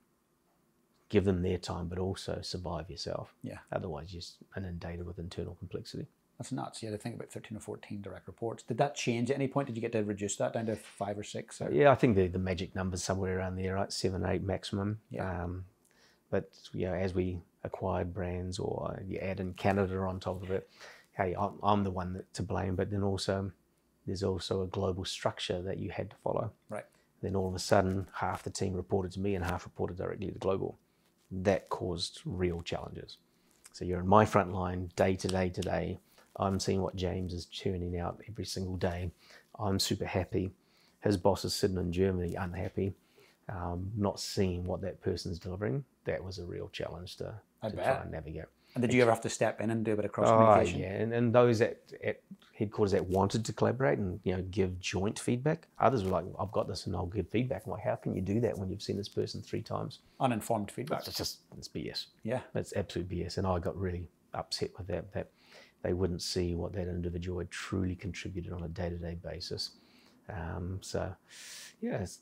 give them their time, but also survive yourself. Yeah. Otherwise, you're just inundated with internal complexity. That's nuts. You had to think about 13 or 14 direct reports. Did that change at any point? Did you get to reduce that down to 5 or 6? Or? Yeah, I think the magic number's somewhere around there, right? 7, 8 maximum. Yeah. But as we acquired brands or you add in Canada on top of it, hey, I'm the one to blame. But then also, there's also a global structure that you had to follow. Right. Then all of a sudden, half the team reported to me and half reported directly to global. That caused real challenges. So you're in my front line day to day today. I'm seeing what James is churning out every single day. I'm super happy. His boss is sitting in Germany unhappy, not seeing what that person's delivering. That was a real challenge to try and navigate. And did you ever have to step in and do a bit of cross communication? Yeah, and those at headquarters that wanted to collaborate and give joint feedback. Others were like, I've got this and I'll give feedback. I'm like, how can you do that when you've seen this person 3 times? Uninformed feedback. It's BS. Yeah. It's absolute BS. And I got really upset with that they wouldn't see what that individual had truly contributed on a day-to-day basis. So,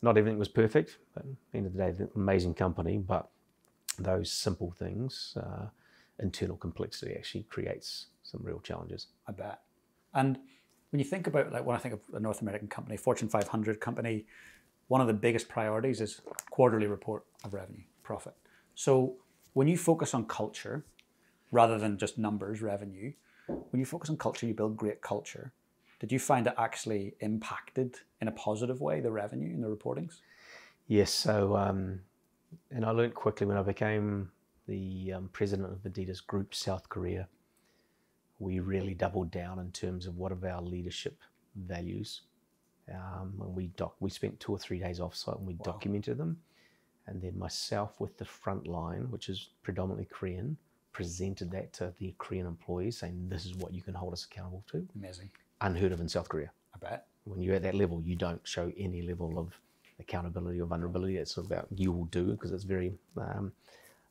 not everything was perfect. But at the end of the day, an amazing company, but those simple things, internal complexity actually creates some real challenges. I bet. And when you think about, like when I think of a North American company, Fortune 500 company, one of the biggest priorities is quarterly report of revenue, profit. So when you focus on culture, rather than just numbers, revenue, when you focus on culture, you build great culture. Did you find it actually impacted in a positive way, the revenue and the reportings? Yes. So, and I learned quickly when I became the president of Adidas Group South Korea, we really doubled down in terms of what are our leadership values. And we spent 2 or 3 days offsite and we documented them. And then myself with the front line, which is predominantly Korean, presented that to the Korean employees, saying this is what you can hold us accountable to. Amazing. Unheard of in South Korea. I bet. When you're at that level, you don't show any level of accountability or vulnerability. It's about you will do, because it's very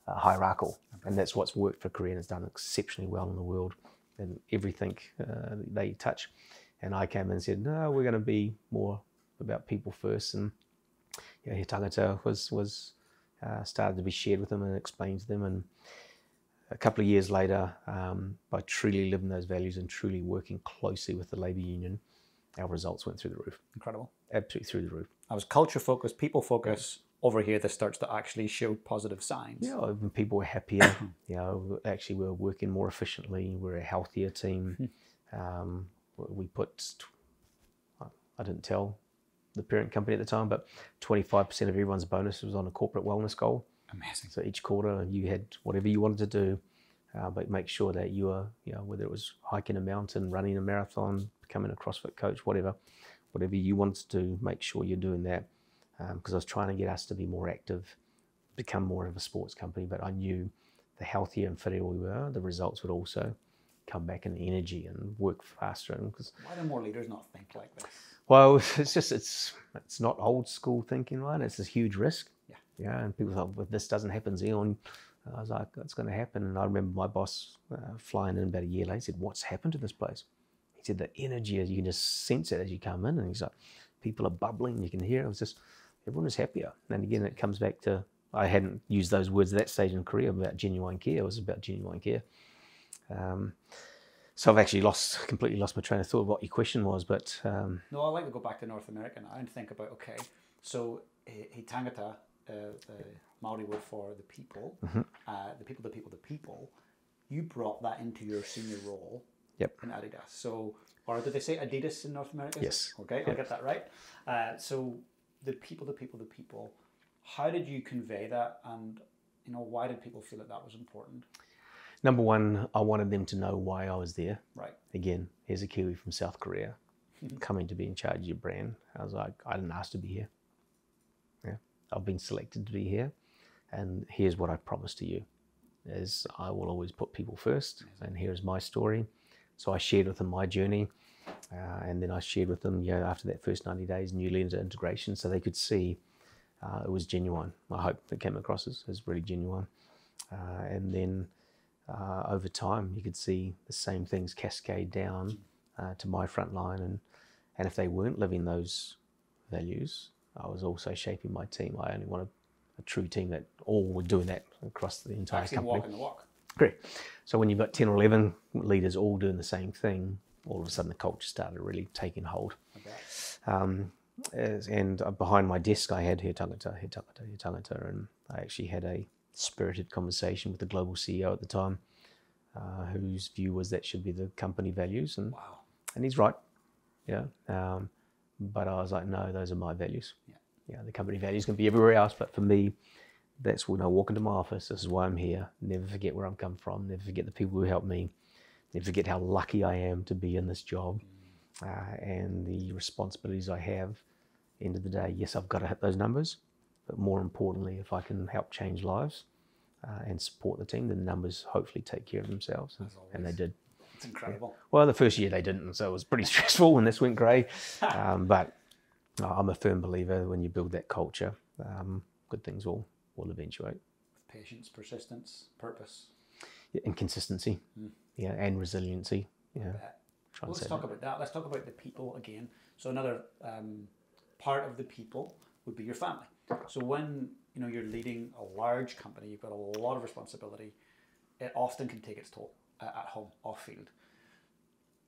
hierarchical. And that's what's worked for Korea and it's done exceptionally well in the world and everything they touch. And I came in and said, no, we're going to be more about people first. And he tangata was started to be shared with them and explained to them. And a couple of years later, by truly living those values and truly working closely with the labour union, our results went through the roof. Incredible. Absolutely through the roof. I was culture focused, people focused. Over here, this starts to actually show positive signs. Yeah, when people were happier, actually we're working more efficiently. We're a healthier team. We put, I didn't tell the parent company at the time, but 25% of everyone's bonus was on a corporate wellness goal. Amazing. So each quarter you had whatever you wanted to do, but make sure that you were, whether it was hiking a mountain, running a marathon, becoming a CrossFit coach, whatever you wanted to do, make sure you're doing that. Because I was trying to get us to be more active, become more of a sports company, but I knew the healthier and fitter we were, the results would also come back in energy and work faster. Because why do more leaders not think like this? Well, it's not old school thinking, right? It's this huge risk. Yeah, and people thought, well, if this doesn't happen, Zion, I was like, it's going to happen. And I remember my boss flying in about a year later, said, what's happened to this place? He said, the energy, you can just sense it as you come in. And he's like, people are bubbling, you can hear it. It was just, everyone is happier. And again, it comes back to, I hadn't used those words at that stage in Korea about genuine care. It was about genuine care. So I've actually completely lost my train of thought of what your question was, but... No, I like to go back to North America now and think about, okay, so he tangata, the Maori word for the people, the people, you brought that into your senior role in Adidas. So, or did they say Adidas in North America? Yes. Okay, I'll get that right. So the people, how did you convey that, and why did people feel that was important? Number one, I wanted them to know why I was there. Right. Again, here's a Kiwi from South Korea coming to be in charge of your brand. I was like, I didn't ask to be here. Yeah, I've been selected to be here. And here's what I promise to you, is I will always put people first, and here's my story. So I shared with them my journey, and then I shared with them, after that first 90 days, newly into integration, so they could see it was genuine. I hope it came across as really genuine. And then over time, you could see the same things cascade down to my front line. And if they weren't living those values, I was also shaping my team. I only wanted a true team that all were doing that across the entire company. Walking the walk. Correct. So when you've got 10 or 11 leaders all doing the same thing, all of a sudden the culture started really taking hold. And behind my desk I had he tangata, and I actually had a spirited conversation with the global CEO at the time, whose view was that should be the company values, and he's right, but I was like, no, those are my values. The company values can be everywhere else, but for me, that's when I walk into my office. This is why I'm here. Never forget where I've come from. Never forget the people who helped me. Never forget how lucky I am to be in this job, and the responsibilities I have. End of the day, yes, I've got to hit those numbers, but more importantly, if I can help change lives and support the team, then the numbers hopefully take care of themselves, and they did. It's incredible. Well, the first year they didn't, so it was pretty stressful when this went grey. But I'm a firm believer when you build that culture, good things will eventuate. With patience, persistence, purpose. And consistency, and resiliency. Well, let's talk about that. Let's talk about the people again. So another part of the people would be your family. So when you're leading a large company, you've got a lot of responsibility. It often can take its toll at home, off field.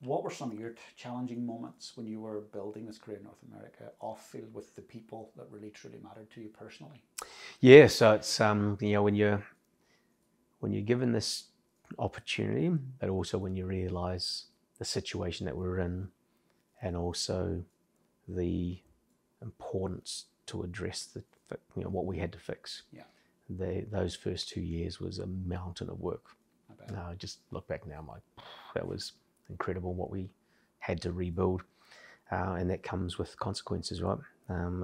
What were some of your challenging moments when you were building this career in North America, off field, with the people that really truly mattered to you personally? Yeah, so it's when you're given this opportunity, but also when you realise the situation that we're in, and also the importance to address what we had to fix. Those first 2 years was a mountain of work. I just look back now, I'm like, that was incredible what we had to rebuild, and that comes with consequences, right?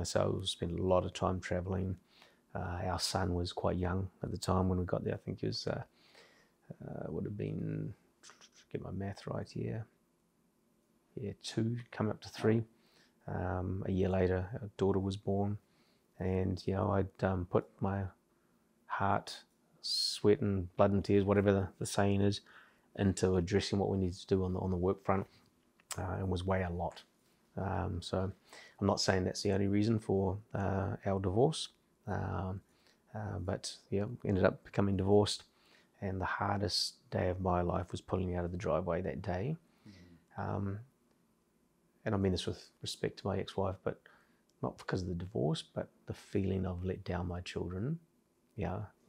So I spent a lot of time traveling. Our son was quite young at the time when we got there. I think he was would have been, get my math right here, 2 coming up to 3. A year later our daughter was born, and I'd put my heart, sweat and blood and tears, whatever the saying is, into addressing what we needed to do on the work front, and was way a lot. So I'm not saying that's the only reason for our divorce, but ended up becoming divorced, and the hardest day of my life was pulling out of the driveway that day. And I mean this with respect to my ex-wife, but not because of the divorce, but the feeling of let down my children,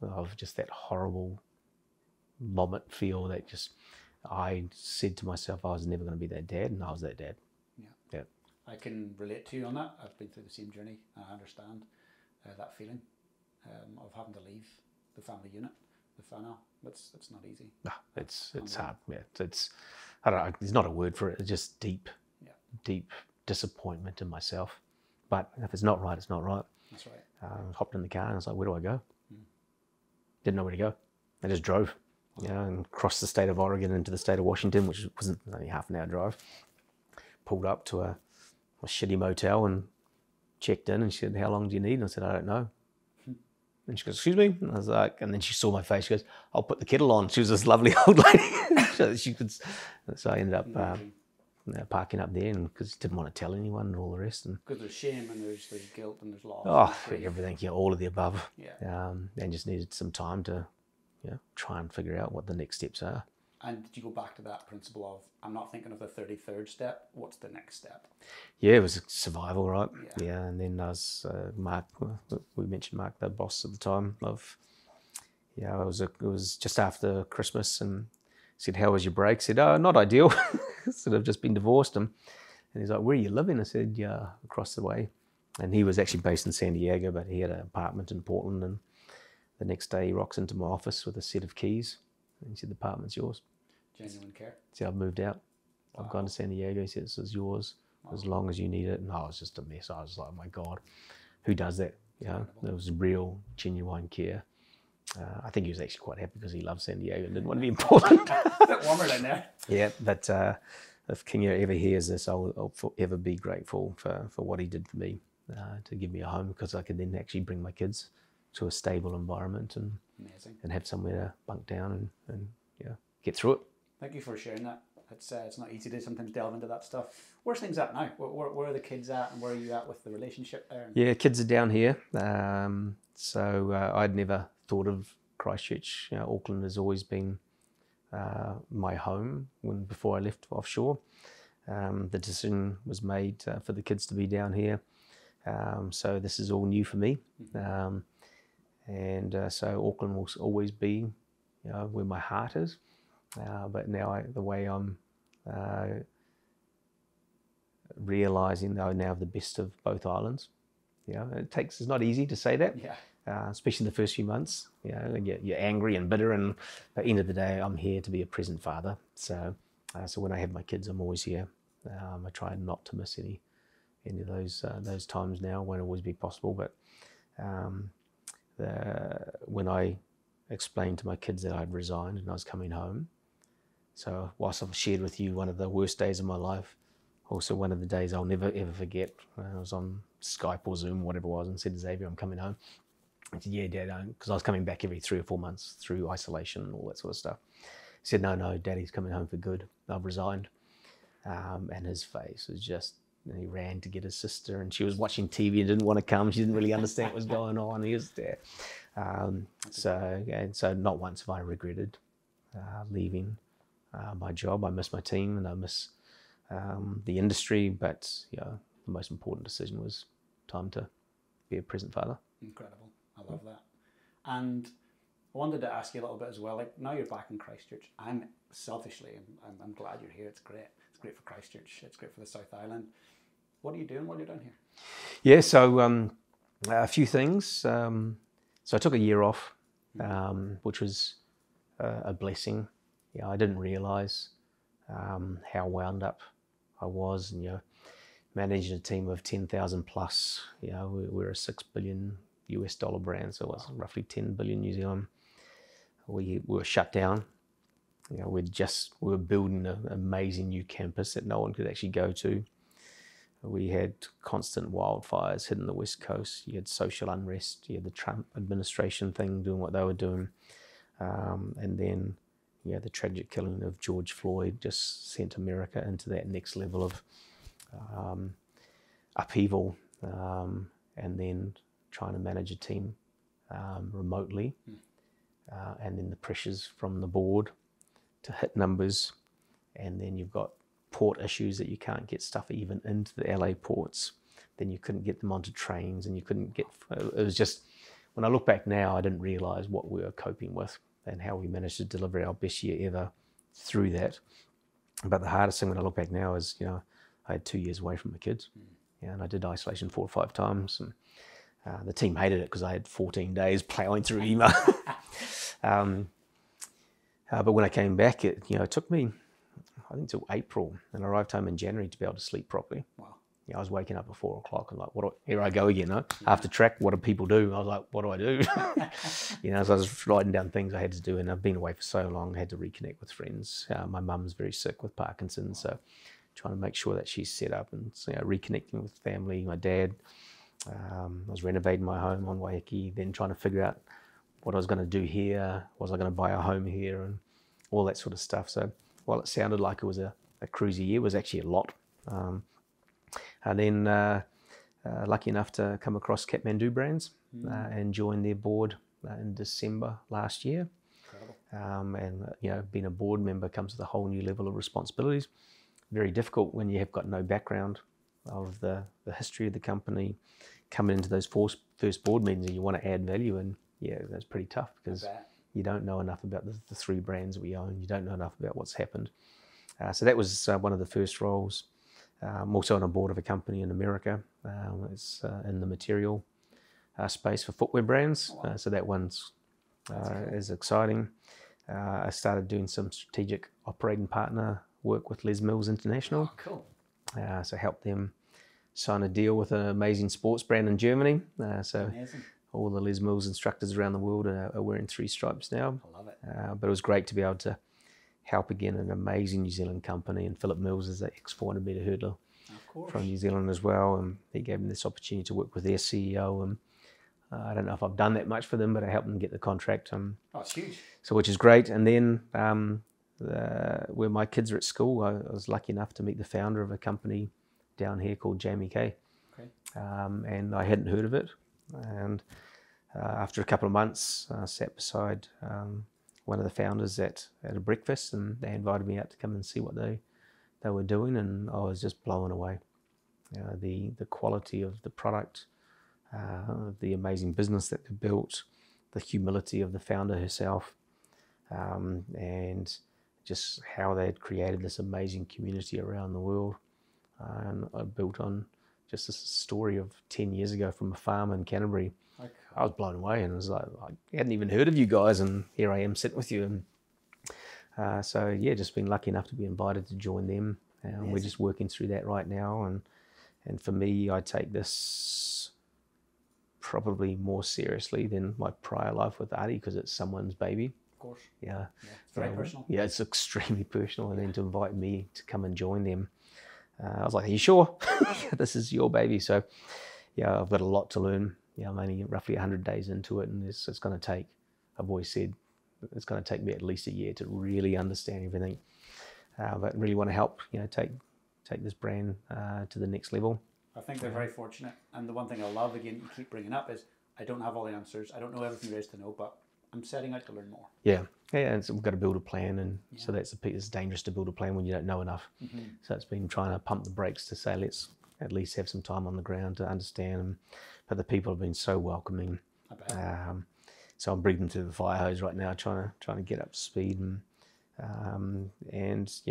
of just that horrible vomit feel that just, I said to myself I was never going to be that dad, and I was that dad. Yeah. I can relate to you on that. I've been through the same journey. I understand that feeling of having to leave the family unit, the whānau. It's not easy. No, it's hard. Yeah, it's I don't know. There's not a word for it. It's just deep disappointment in myself. But if it's not right, it's not right. That's right. Hopped in the car and I was like, where do I go? Didn't know where to go. I just drove, and crossed the state of Oregon into the state of Washington, which wasn't only half an hour drive. Pulled up to a shitty motel and checked in, and she said, how long do you need? And I said, I don't know. And she goes, excuse me? And I was like, and then she saw my face. She goes, I'll put the kettle on. She was this lovely old lady. So I ended up parking up there, and because didn't want to tell anyone and all the rest. And because there's shame and there's guilt and there's loss. Oh, everything, all of the above. Yeah. And just needed some time to try and figure out what the next steps are. And did you go back to that principle of, I'm not thinking of the 33rd step, what's the next step? Yeah, it was survival, right? Yeah, and then I was Mark, we mentioned Mark, the boss at the time, it was just after Christmas, and said, how was your break? I said, oh, not ideal. Sort of just been divorced. And he's like, where are you living? I said, yeah, across the way. And he was actually based in San Diego, but he had an apartment in Portland. And the next day he rocks into my office with a set of keys. And he said, the apartment's yours. Genuine care. He said, I've moved out. Wow. I've gone to San Diego. He said, this is yours as long as you need it. And I was just a mess. I was like, oh my God, who does that? There was real, genuine care. I think he was actually quite happy because he loved San Diego and didn't want to be in Portland. A bit warmer down there. Yeah, but if Kinga ever hears this, I'll forever be grateful for what he did for me, to give me a home, because I could then actually bring my kids to a stable environment and Amazing. and have somewhere to bunk down and get through it. Thank you for sharing that. It's not easy to sometimes delve into that stuff. Where's things at now? Where are the kids at, and where are you at with the relationship there? Yeah, kids are down here. So I'd never thought of Christchurch. Auckland has always been my home before I left offshore. The decision was made for the kids to be down here. So this is all new for me. So Auckland will always be where my heart is. But now the way I'm realising that I now have the best of both islands. It's not easy to say that, especially the first few months. You're angry and bitter, and at the end of the day, I'm here to be a present father. So when I have my kids, I'm always here. I try not to miss any of those times now. Won't always be possible, but when I explained to my kids that I'd resigned and I was coming home. So whilst I've shared with you one of the worst days of my life, also one of the days I'll never ever forget, I was on Skype or Zoom, whatever it was, and said to Xavier, I'm coming home. I said, yeah, Dad, because I was coming back every 3 or 4 months through isolation and all that sort of stuff. He said, no, Daddy's coming home for good. I've resigned. And his face was just, he ran to get his sister, and she was watching TV and didn't want to come. She didn't really understand what was going on. He was there. So not once have I regretted leaving my job. I miss my team and I miss the industry, but the most important decision was time to be a present father. Incredible. I love that. And I wanted to ask you a little bit as well. Like, now you're back in Christchurch. I'm glad you're here. It's great. It's great for Christchurch. It's great for the South Island. What are you doing while you're down here? Yeah, so a few things. So I took a year off, which was a blessing. I didn't realise how wound up I was, and managing a team of 10,000 plus. We're a $6 billion US brand, so it was roughly 10 billion New Zealand. We were shut down. We were building an amazing new campus that no one could actually go to. We had constant wildfires hitting the West Coast. You had social unrest. You had the Trump administration thing doing what they were doing. And then the tragic killing of George Floyd just sent America into that next level of upheaval. And then trying to manage a team remotely. And then the pressures from the board to hit numbers. And then you've got port issues that you can't get stuff even into the LA ports. Then you couldn't get them onto trains, and you couldn't get, it was just, when I look back now, I didn't realize what we were coping with and how we managed to deliver our best year ever through that. But the hardest thing when I look back now is, I had 2 years away from my kids, and I did isolation 4 or 5 times, and the team hated it because I had 14 days plowing through email. But when I came back, it took me, I think, till April, and I arrived home in January to be able to sleep properly. Wow. I was waking up at 4 o'clock and like, here I go again. After track, what do people do? I was like, what do I do? So I was writing down things I had to do, and I've been away for so long, I had to reconnect with friends. My mum's very sick with Parkinson's, so trying to make sure that she's set up and reconnecting with family, my dad. I was renovating my home on Waiheke, then trying to figure out what I was going to do here. Was I going to buy a home here, and all that sort of stuff. So while it sounded like it was a cruisy year, it was actually a lot. And then lucky enough to come across Kathmandu Brands and join their board in December last year. And being a board member comes with a whole new level of responsibilities. Very difficult when you have got no background of the history of the company, coming into those first board meetings and you want to add value, and that's pretty tough because you don't know enough about the 3 brands we own. You don't know enough about what's happened. So that was one of the first roles. I'm also on a board of a company in America. It's in the material space for footwear brands. So that one's is exciting. I started doing some strategic operating partner work with Les Mills International. Cool. So helped them sign a deal with an amazing sports brand in Germany. So all the Les Mills instructors around the world are wearing 3 stripes now. I love it. But it was great to be able to help again an amazing New Zealand company, and Philip Mills is the ex-400 metre hurdler from New Zealand as well, and he gave me this opportunity to work with their CEO, and I don't know if I've done that much for them, but I helped them get the contract. Oh, it's huge. So which is great. And then where my kids are at school, I was lucky enough to meet the founder of a company down here called Jamie K. Okay. And I hadn't heard of it. And after a couple of months, I sat beside one of the founders at a breakfast, and they invited me out to come and see what they were doing, and I was just blown away. The quality of the product, the amazing business that they built, the humility of the founder herself, and just how they had created this amazing community around the world. And I built on just this story of 10 years ago from a farm in Canterbury. Okay. I was blown away, and it was like, I hadn't even heard of you guys, and here I am sitting with you. And so yeah, just been lucky enough to be invited to join them. And we're just working through that right now. And for me, I take this probably more seriously than my prior life with Adi, because it's someone's baby. Of course. Yeah. It's very personal. Yeah, it's extremely personal. And then to invite me to come and join them, I was like, are you sure? This is your baby. So yeah, I've got a lot to learn. Yeah, I'm only roughly 100 days into it, and it's going to take, I've always said, it's going to take me at least a year to really understand everything. But really want to help, take this brand to the next level. I think they're very fortunate. And the one thing I love, again, you keep bringing up, is I don't have all the answers. I don't know everything there is to know, but I'm setting out to learn more. Yeah. And so we've got to build a plan, and so it's dangerous to build a plan when you don't know enough. Mm-hmm. So it's been trying to pump the brakes to say, let's at least have some time on the ground to understand. But the people have been so welcoming. I bet. So I'm breathing through the fire hose right now, trying to get up to speed, and it's,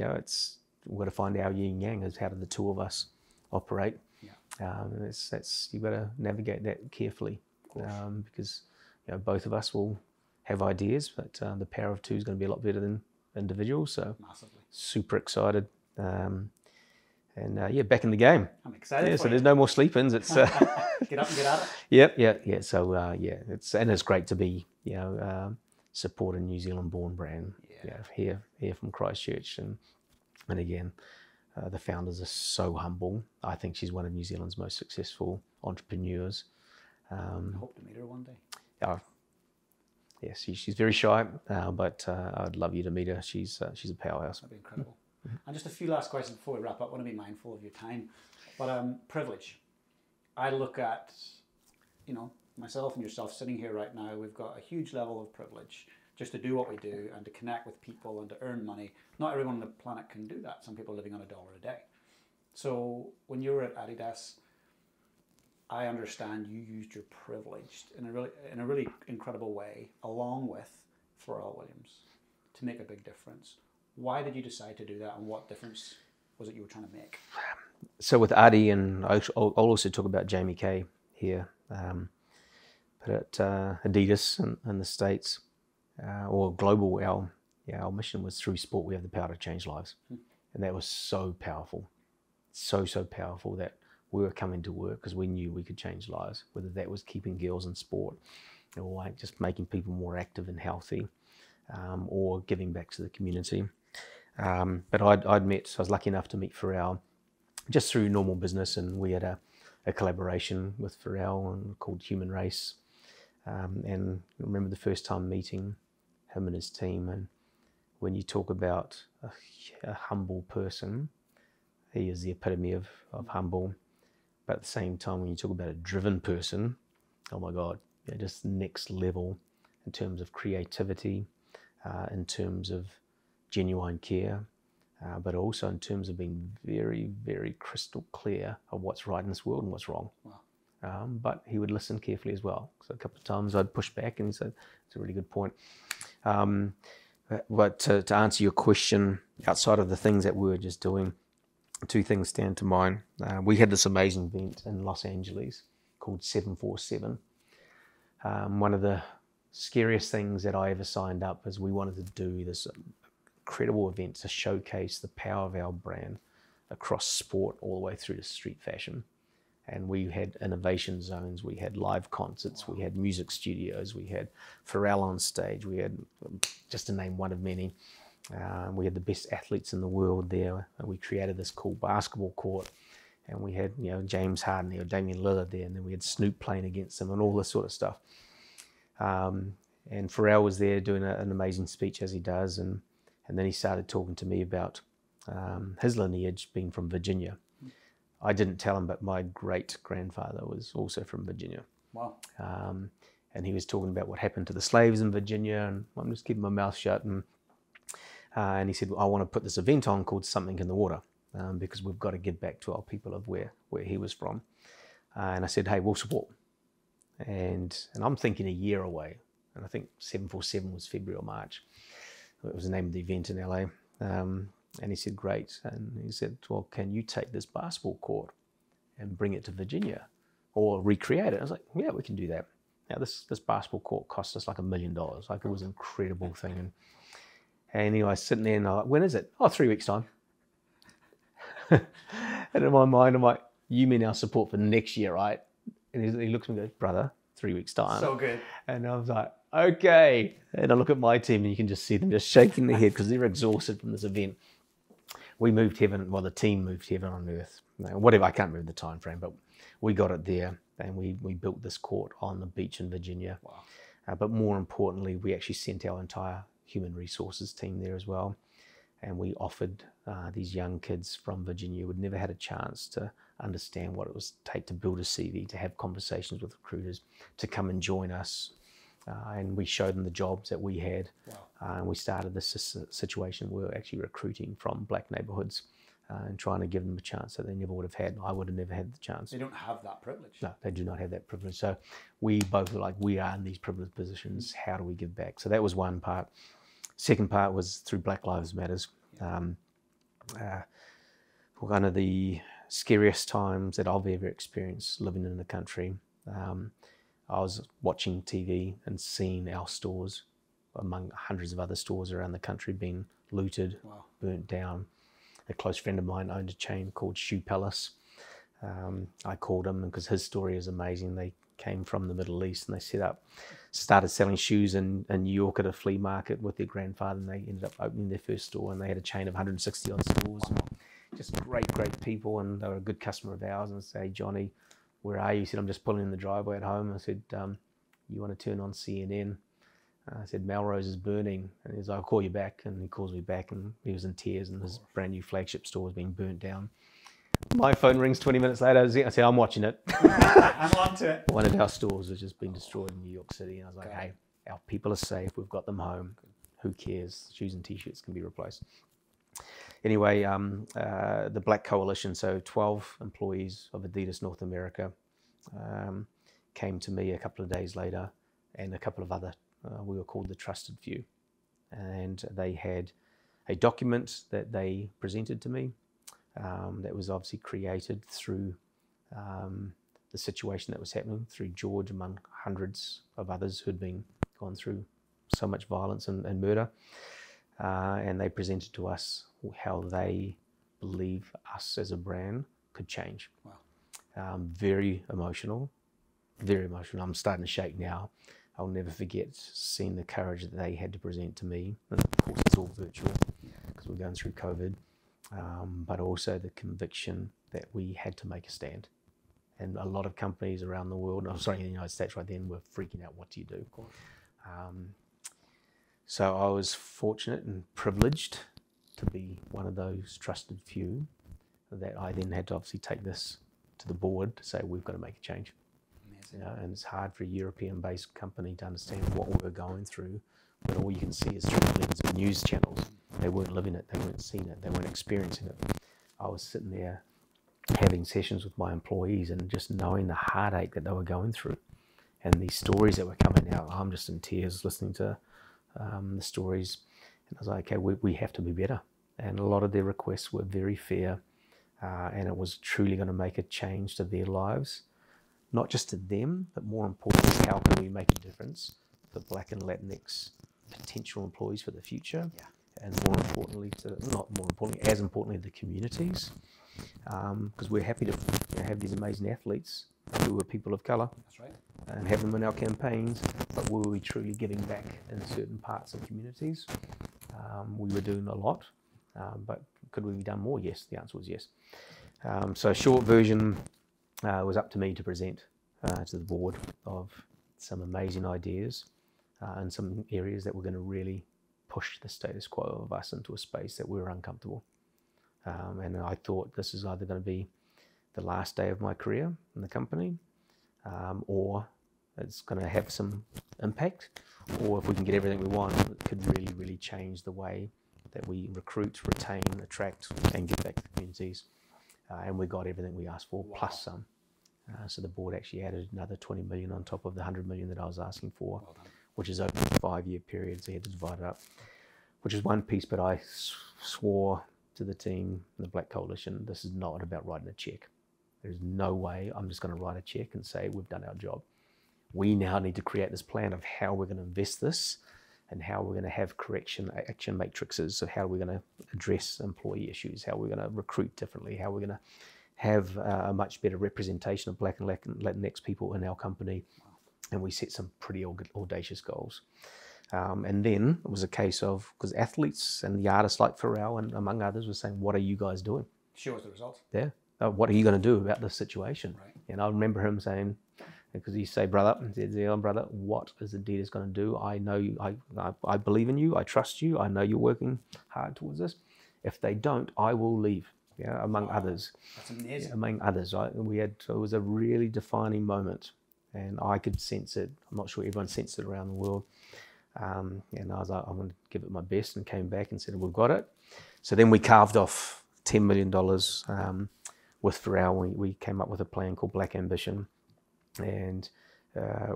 we've got to find our yin yang, is how do the two of us operate. Yeah. You've got to navigate that carefully, because both of us will have ideas, but the power of two is going to be a lot better than individuals. So massively. Super excited. Back in the game. I'm excited. Yeah, so there's no more sleep-ins. It's get up and get at it. Yeah. So it's great to be support a New Zealand-born brand. Here from Christchurch, and again, the founders are so humble. I think she's one of New Zealand's most successful entrepreneurs. I hope to meet her one day. Yeah, she's very shy, but I'd love you to meet her. She's a powerhouse. That'd be incredible. And just a few last questions before we wrap up. I want to be mindful of your time. But privilege. I look at, myself and yourself sitting here right now. We've got a huge level of privilege just to do what we do and to connect with people and to earn money. Not everyone on the planet can do that. Some people are living on $1 a day. So when you were at Adidas, I understand you used your privilege in a really incredible way, along with Pharrell Williams, to make a big difference. Why did you decide to do that, and what difference was it you were trying to make? So with Adi, and I'll also talk about Jamie K here, but at Adidas in the States, or global, our mission was, through sport we have the power to change lives. And that was so powerful, so powerful, that we were coming to work because we knew we could change lives, whether that was keeping girls in sport, or like just making people more active and healthy, or giving back to the community. But I was lucky enough to meet Pharrell just through normal business, and we had a collaboration with Pharrell called Human Race. And I remember the first time meeting him and his team, and when you talk about a humble person, he is the epitome of humble. But at the same time, when you talk about a driven person, oh my God, just next level in terms of creativity, in terms of genuine care, but also in terms of being very, very crystal clear of what's right in this world and what's wrong. Wow. But he would listen carefully as well. So a couple of times I'd push back, and he said, it's a really good point. But to answer your question, outside of the things that we were just doing, two things stand to mind. We had this amazing event in Los Angeles called 747. One of the scariest things that I ever signed up is we wanted to do this incredible event to showcase the power of our brand across sport all the way through to street fashion. And we had innovation zones, we had live concerts, we had music studios, we had Pharrell on stage, we had, just to name one of many, we had the best athletes in the world there. And we created this cool basketball court, and we had, you know, James Harden or Damian Lillard there, and then we had Snoop playing against them and all this sort of stuff. And Pharrell was there doing an amazing speech, as he does, and then he started talking to me about his lineage being from Virginia. I didn't tell him, but my great-grandfather was also from Virginia. Wow. And he was talking about what happened to the slaves in Virginia, and I'm just keeping my mouth shut. And he said, well, I want to put this event on called Something in the Water, because we've got to give back to our people of where he was from. And I said, hey, we'll support. And I'm thinking a year away. And I think 747 was February or March. It was the name of the event in LA. And he said, great. And he said, well, can you take this basketball court and bring it to Virginia or recreate it? I was like, yeah, we can do that. Now, this basketball court cost us like $1 million. Like, it was an incredible thing. And anyway, I was sitting there and I'm like, when is it? Oh, 3 weeks' time. And in my mind, I'm like, you mean our support for next year, right? And he looks at me and goes, brother, 3 weeks' time. So good. And I was like, okay. And I look at my team and you can just see them just shaking their head because they're exhausted from this event. We moved heaven, well, the team moved heaven on earth. Whatever, I can't remember the time frame, but we got it there and we built this court on the beach in Virginia. Wow. But more importantly, we actually sent our entire human resources team there as well. And we offered these young kids from Virginia who had never had a chance to understand what it was take to build a CV, to have conversations with recruiters, to come and join us. And we showed them the jobs that we had. Wow. And we started this situation where we're actually recruiting from black neighborhoods and trying to give them a chance that they never would have had. I would have never had the chance. They don't have that privilege. No, they do not have that privilege. So we both were like, we are in these privileged positions. How do we give back? So that was one part. Second part was through Black Lives Matters. One of the scariest times that I've ever experienced living in the country. I was watching TV and seeing our stores, among hundreds of other stores around the country, being looted, Wow. burnt down. A close friend of mine owned a chain called Shoe Palace. I called him because his story is amazing. They came from the Middle East and they started selling shoes in New York at a flea market with their grandfather, and they ended up opening their first store, and they had a chain of 160 odd stores. Wow. Just great people, and they were a good customer of ours. And I said, hey, Johnny, where are you? He said, I'm just pulling in the driveway at home. I said, you want to turn on CNN? I said, Melrose is burning. And he was like, I'll call you back. And he calls me back, and he was in tears, and his brand new flagship store was being burnt down. My phone rings 20 minutes later. I said, I'm watching it. I'm on to it. One of our stores has just been destroyed in New York City. And I was like, hey, our people are safe. We've got them home. Who cares? Shoes and T-shirts can be replaced. Anyway, the Black Coalition, so 12 employees of Adidas North America came to me a couple of days later, and a couple of other, we were called the Trusted Few. And they had a document that they presented to me that was obviously created through the situation that was happening, through George among hundreds of others who'd gone through so much violence and murder. And they presented to us how they believe us as a brand could change. Wow. Very emotional, very emotional. I'm starting to shake now. I'll never forget seeing the courage that they had to present to me. And of course, it's all virtual because we're going through COVID, but also the conviction that we had to make a stand. And a lot of companies around the world, in the United States right then, were freaking out. What do you do? So I was fortunate and privileged to be one of those trusted few that I then had to obviously take this to the board to say, we've got to make a change. Amazing. You know, and it's hard for a European-based company to understand what we were going through when all you can see is through the lens of news channels. They weren't living it, they weren't seeing it, they weren't experiencing it. I was sitting there having sessions with my employees and just knowing the heartache that they were going through and these stories that were coming out. I'm just in tears listening to the stories. And I was like, okay, we have to be better. And a lot of their requests were very fair, and it was truly going to make a change to their lives, not just to them, but more importantly, how can we make a difference for Black and Latinx potential employees for the future? Yeah. And more importantly, as importantly, the communities. because we're happy to have these amazing athletes who are people of colour. That's right. And have them in our campaigns, but were we truly giving back in certain parts of communities? We were doing a lot, but could we have done more? Yes, the answer was yes. So short version was up to me to present to the board of some amazing ideas and some areas that were going to really push the status quo of us into a space that we were uncomfortable. And I thought this is either going to be the last day of my career in the company, or it's going to have some impact, or if we can get everything we want, it could really, really change the way that we recruit, retain, attract, and give back to the communities. And we got everything we asked for, plus some. So the board actually added another 20 million on top of the 100 million that I was asking for, which is over a 5-year period, so you had to divide it up, which is one piece, but I swore to the team, the Black Coalition, this is not about writing a check. There's no way I'm just going to write a check and say we've done our job. We now need to create this plan of how we're going to invest this and how we're going to have action matrices. So how are we going to address employee issues, how we're going to recruit differently, how we're going to have a much better representation of Black and Latinx people in our company. And we set some pretty audacious goals. And then it was a case of, because athletes and the artists like Pharrell and among others were saying, what are you guys doing? Show us the results. Yeah. What are you going to do about this situation? Right. And I remember him saying, because he say, brother, and said, brother, what is Adidas going to do? I know you, I believe in you, I trust you, I know you're working hard towards this. If they don't, I will leave. Yeah, among others. That's amazing. Yeah, among others, right? It was a really defining moment, and I could sense it. I'm not sure everyone sensed it around the world. And I was like, I'm going to give it my best, and came back and said, we've got it. So then we carved off $10 million with Pharrell. We came up with a plan called Black Ambition. And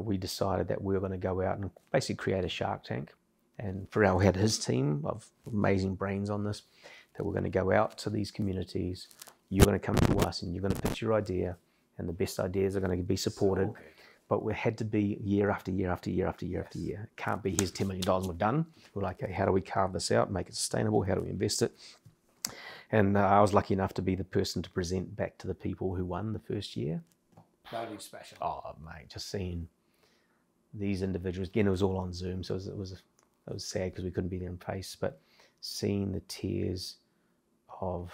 we decided that we were going to go out and basically create a Shark Tank. And Pharrell had his team of amazing brains on this, that we're going to go out to these communities. You're going to come to us and you're going to pitch your idea, and the best ideas are going to be supported. Okay. But we had to be year after year after year after year after year. It can't be, here's $10 million we're done. We're like, okay, how do we carve this out, make it sustainable? How do we invest it? And I was lucky enough to be the person to present back to the people who won the first year. That would be special. Oh, mate, just seeing these individuals, again, it was all on Zoom, so it was sad because we couldn't be there in face, but seeing the tears of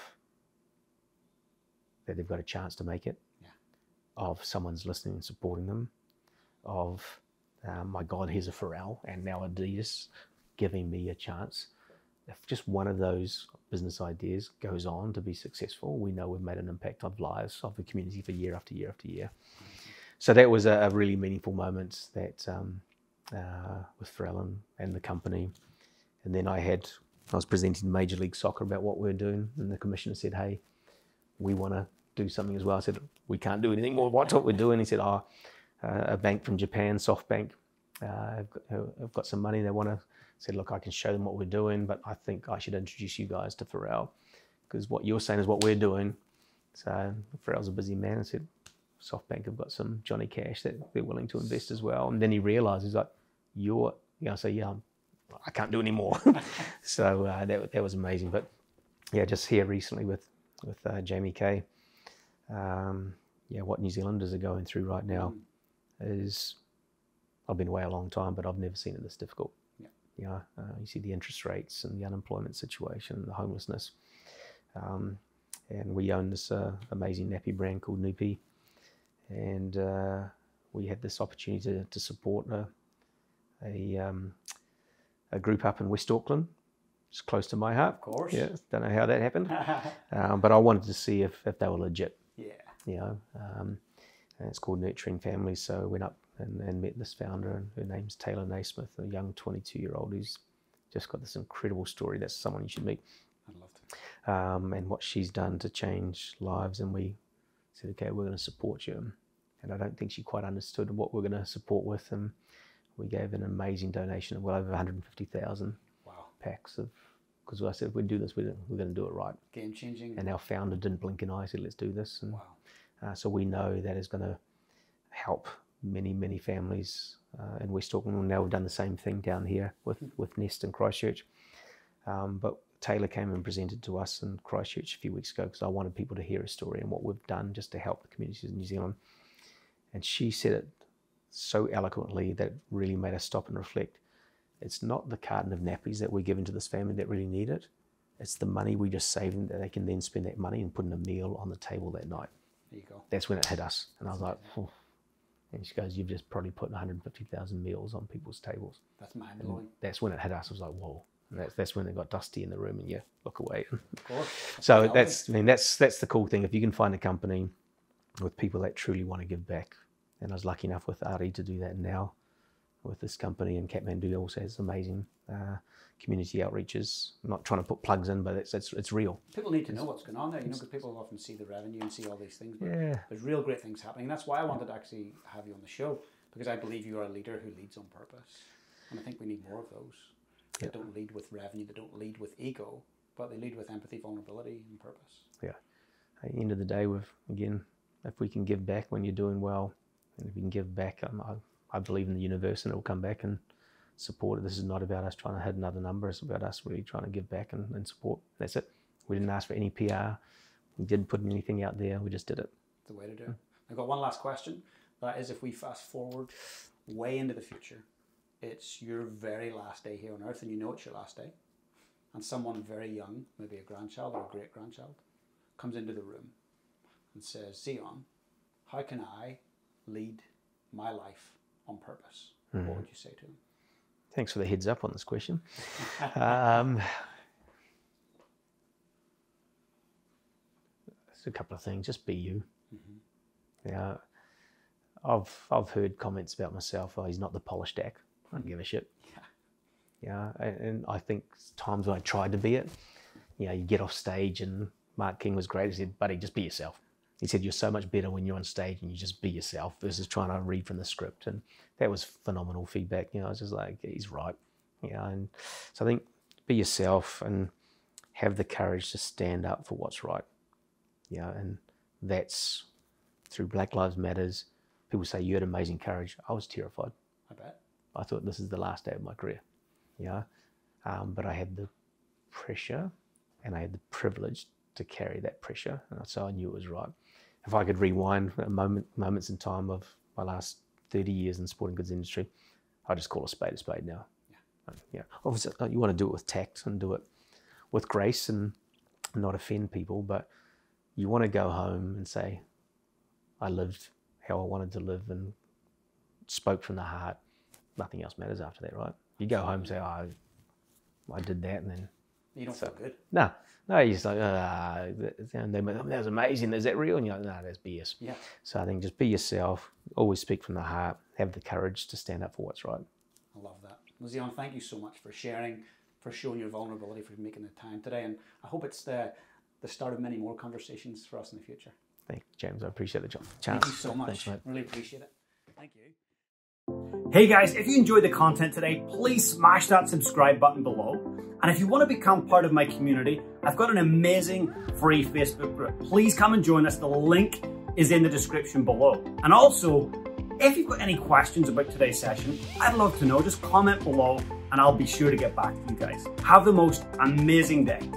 that they've got a chance to make it, of someone's listening and supporting them, of, my God, here's a Pharrell, and now Adidas giving me a chance. If just one of those business ideas goes on to be successful, we know we've made an impact on lives of the community for year after year after year. So that was a really meaningful moment that with Pharrell and the company. And then I was presenting Major League Soccer about what we're doing, and the commissioner said, hey, we want to do something as well. I said, we can't do anything more. What's what we're doing? He said, a bank from Japan, SoftBank, have got some money. They want to. Said, look, I can show them what we're doing, but I think I should introduce you guys to Pharrell, because what you're saying is what we're doing. So Pharrell's a busy man. I said, SoftBank have got some Johnny Cash that they're willing to invest as well. And then he realized, he's like, I say, yeah, I can't do any more. So that was amazing. But yeah, just here recently with Jamie Kay, what New Zealanders are going through right now is, I've been away a long time, but I've never seen it this difficult. You see the interest rates and the unemployment situation, the homelessness. And we own this amazing nappy brand called Nupi. And we had this opportunity to support a group up in West Auckland, just close to my heart. Of course. Yeah, don't know how that happened. But I wanted to see if they were legit. Yeah. And it's called Nurturing Families. So I went up and met this founder, and her name's Taylor Naismith, a young 22-year-old who's just got this incredible story. That's someone you should meet. I'd love to. And what she's done to change lives. And we said, okay, we're going to support you. And I don't think she quite understood what we're going to support with. And we gave an amazing donation of well over 150,000 packs of, because I said, if we do this, we're going to do it right. Game changing. And our founder didn't blink an eye, said, let's do this. And so we know that is going to help many, many families in West Auckland. Now we've done the same thing down here with Nest and Christchurch. But Taylor came and presented to us in Christchurch a few weeks ago because I wanted people to hear a story and what we've done just to help the communities in New Zealand. And she said it so eloquently that it really made us stop and reflect. It's not the carton of nappies that we're giving to this family that really need it. It's the money we just save them that they can then spend that money and put in a meal on the table that night. There you go. That's when it hit us. And I was like, oh. And she goes, you've just probably put 150,000 meals on people's tables. That's mind-blowing. That's when it hit us. I was like, whoa. And that's when it got dusty in the room and you look away. Of course. So that's the cool thing. If you can find a company with people that truly want to give back. And I was lucky enough with Ari to do that now with this company, and Kathmandu also has amazing community outreaches. I'm not trying to put plugs in, but it's real. People need to know what's going on there, because people often see the revenue and see all these things, but yeah, there's real great things happening. And that's why I wanted to actually have you on the show, because I believe you are a leader who leads on purpose. And I think we need more of those that don't lead with revenue, that don't lead with ego, but they lead with empathy, vulnerability, and purpose. Yeah. At the end of the day, if we can give back when you're doing well, and if we can give back, I believe in the universe and it will come back and support it. This is not about us trying to hit another number. It's about us really trying to give back and support. That's it. We didn't ask for any PR. We didn't put anything out there. We just did it. The way to do it. I've got one last question. That is, if we fast forward way into the future, it's your very last day here on Earth, and you know it's your last day, and someone very young, maybe a grandchild or a great-grandchild, comes into the room and says, Zion, how can I lead my life on purpose? What would you say to them? Thanks for the heads up on this question. It's a couple of things. Just be you. Yeah, I've heard comments about myself. Oh, he's not the polished act. I don't give a shit. Yeah, and I think times when I tried to be it, you get off stage, and Mark King was great. He said, buddy, just be yourself. He said, you're so much better when you're on stage and you just be yourself versus trying to read from the script. And that was phenomenal feedback. I was just like, he's right. And so I think be yourself and have the courage to stand up for what's right. And that's through Black Lives Matters. People say you had amazing courage. I was terrified. I bet. I thought this is the last day of my career. But I had the pressure and I had the privilege to carry that pressure. And so I knew it was right. If I could rewind moments in time of my last 30 years in the sporting goods industry, I just call a spade now. Obviously, you want to do it with tact and do it with grace and not offend people, but you want to go home and say, I lived how I wanted to live and spoke from the heart. Nothing else matters after that, right? You go home and say, oh, I did that, and then you don't feel good. No, you're just like, that was amazing. Is that real? And you're like, no, that's BS. Yeah. So I think just be yourself, always speak from the heart, have the courage to stand up for what's right. I love that. Well, Zion, thank you so much for sharing, for showing your vulnerability, for making the time today. And I hope it's the start of many more conversations for us in the future. Thank you, James. I appreciate the chance. Thank you so much. Thanks, really appreciate it. Thank you. Hey guys, if you enjoyed the content today, please smash that subscribe button below. And if you want to become part of my community, I've got an amazing free Facebook group. Please come and join us. The link is in the description below. And also, if you've got any questions about today's session, I'd love to know. Just comment below and I'll be sure to get back to you guys. Have the most amazing day.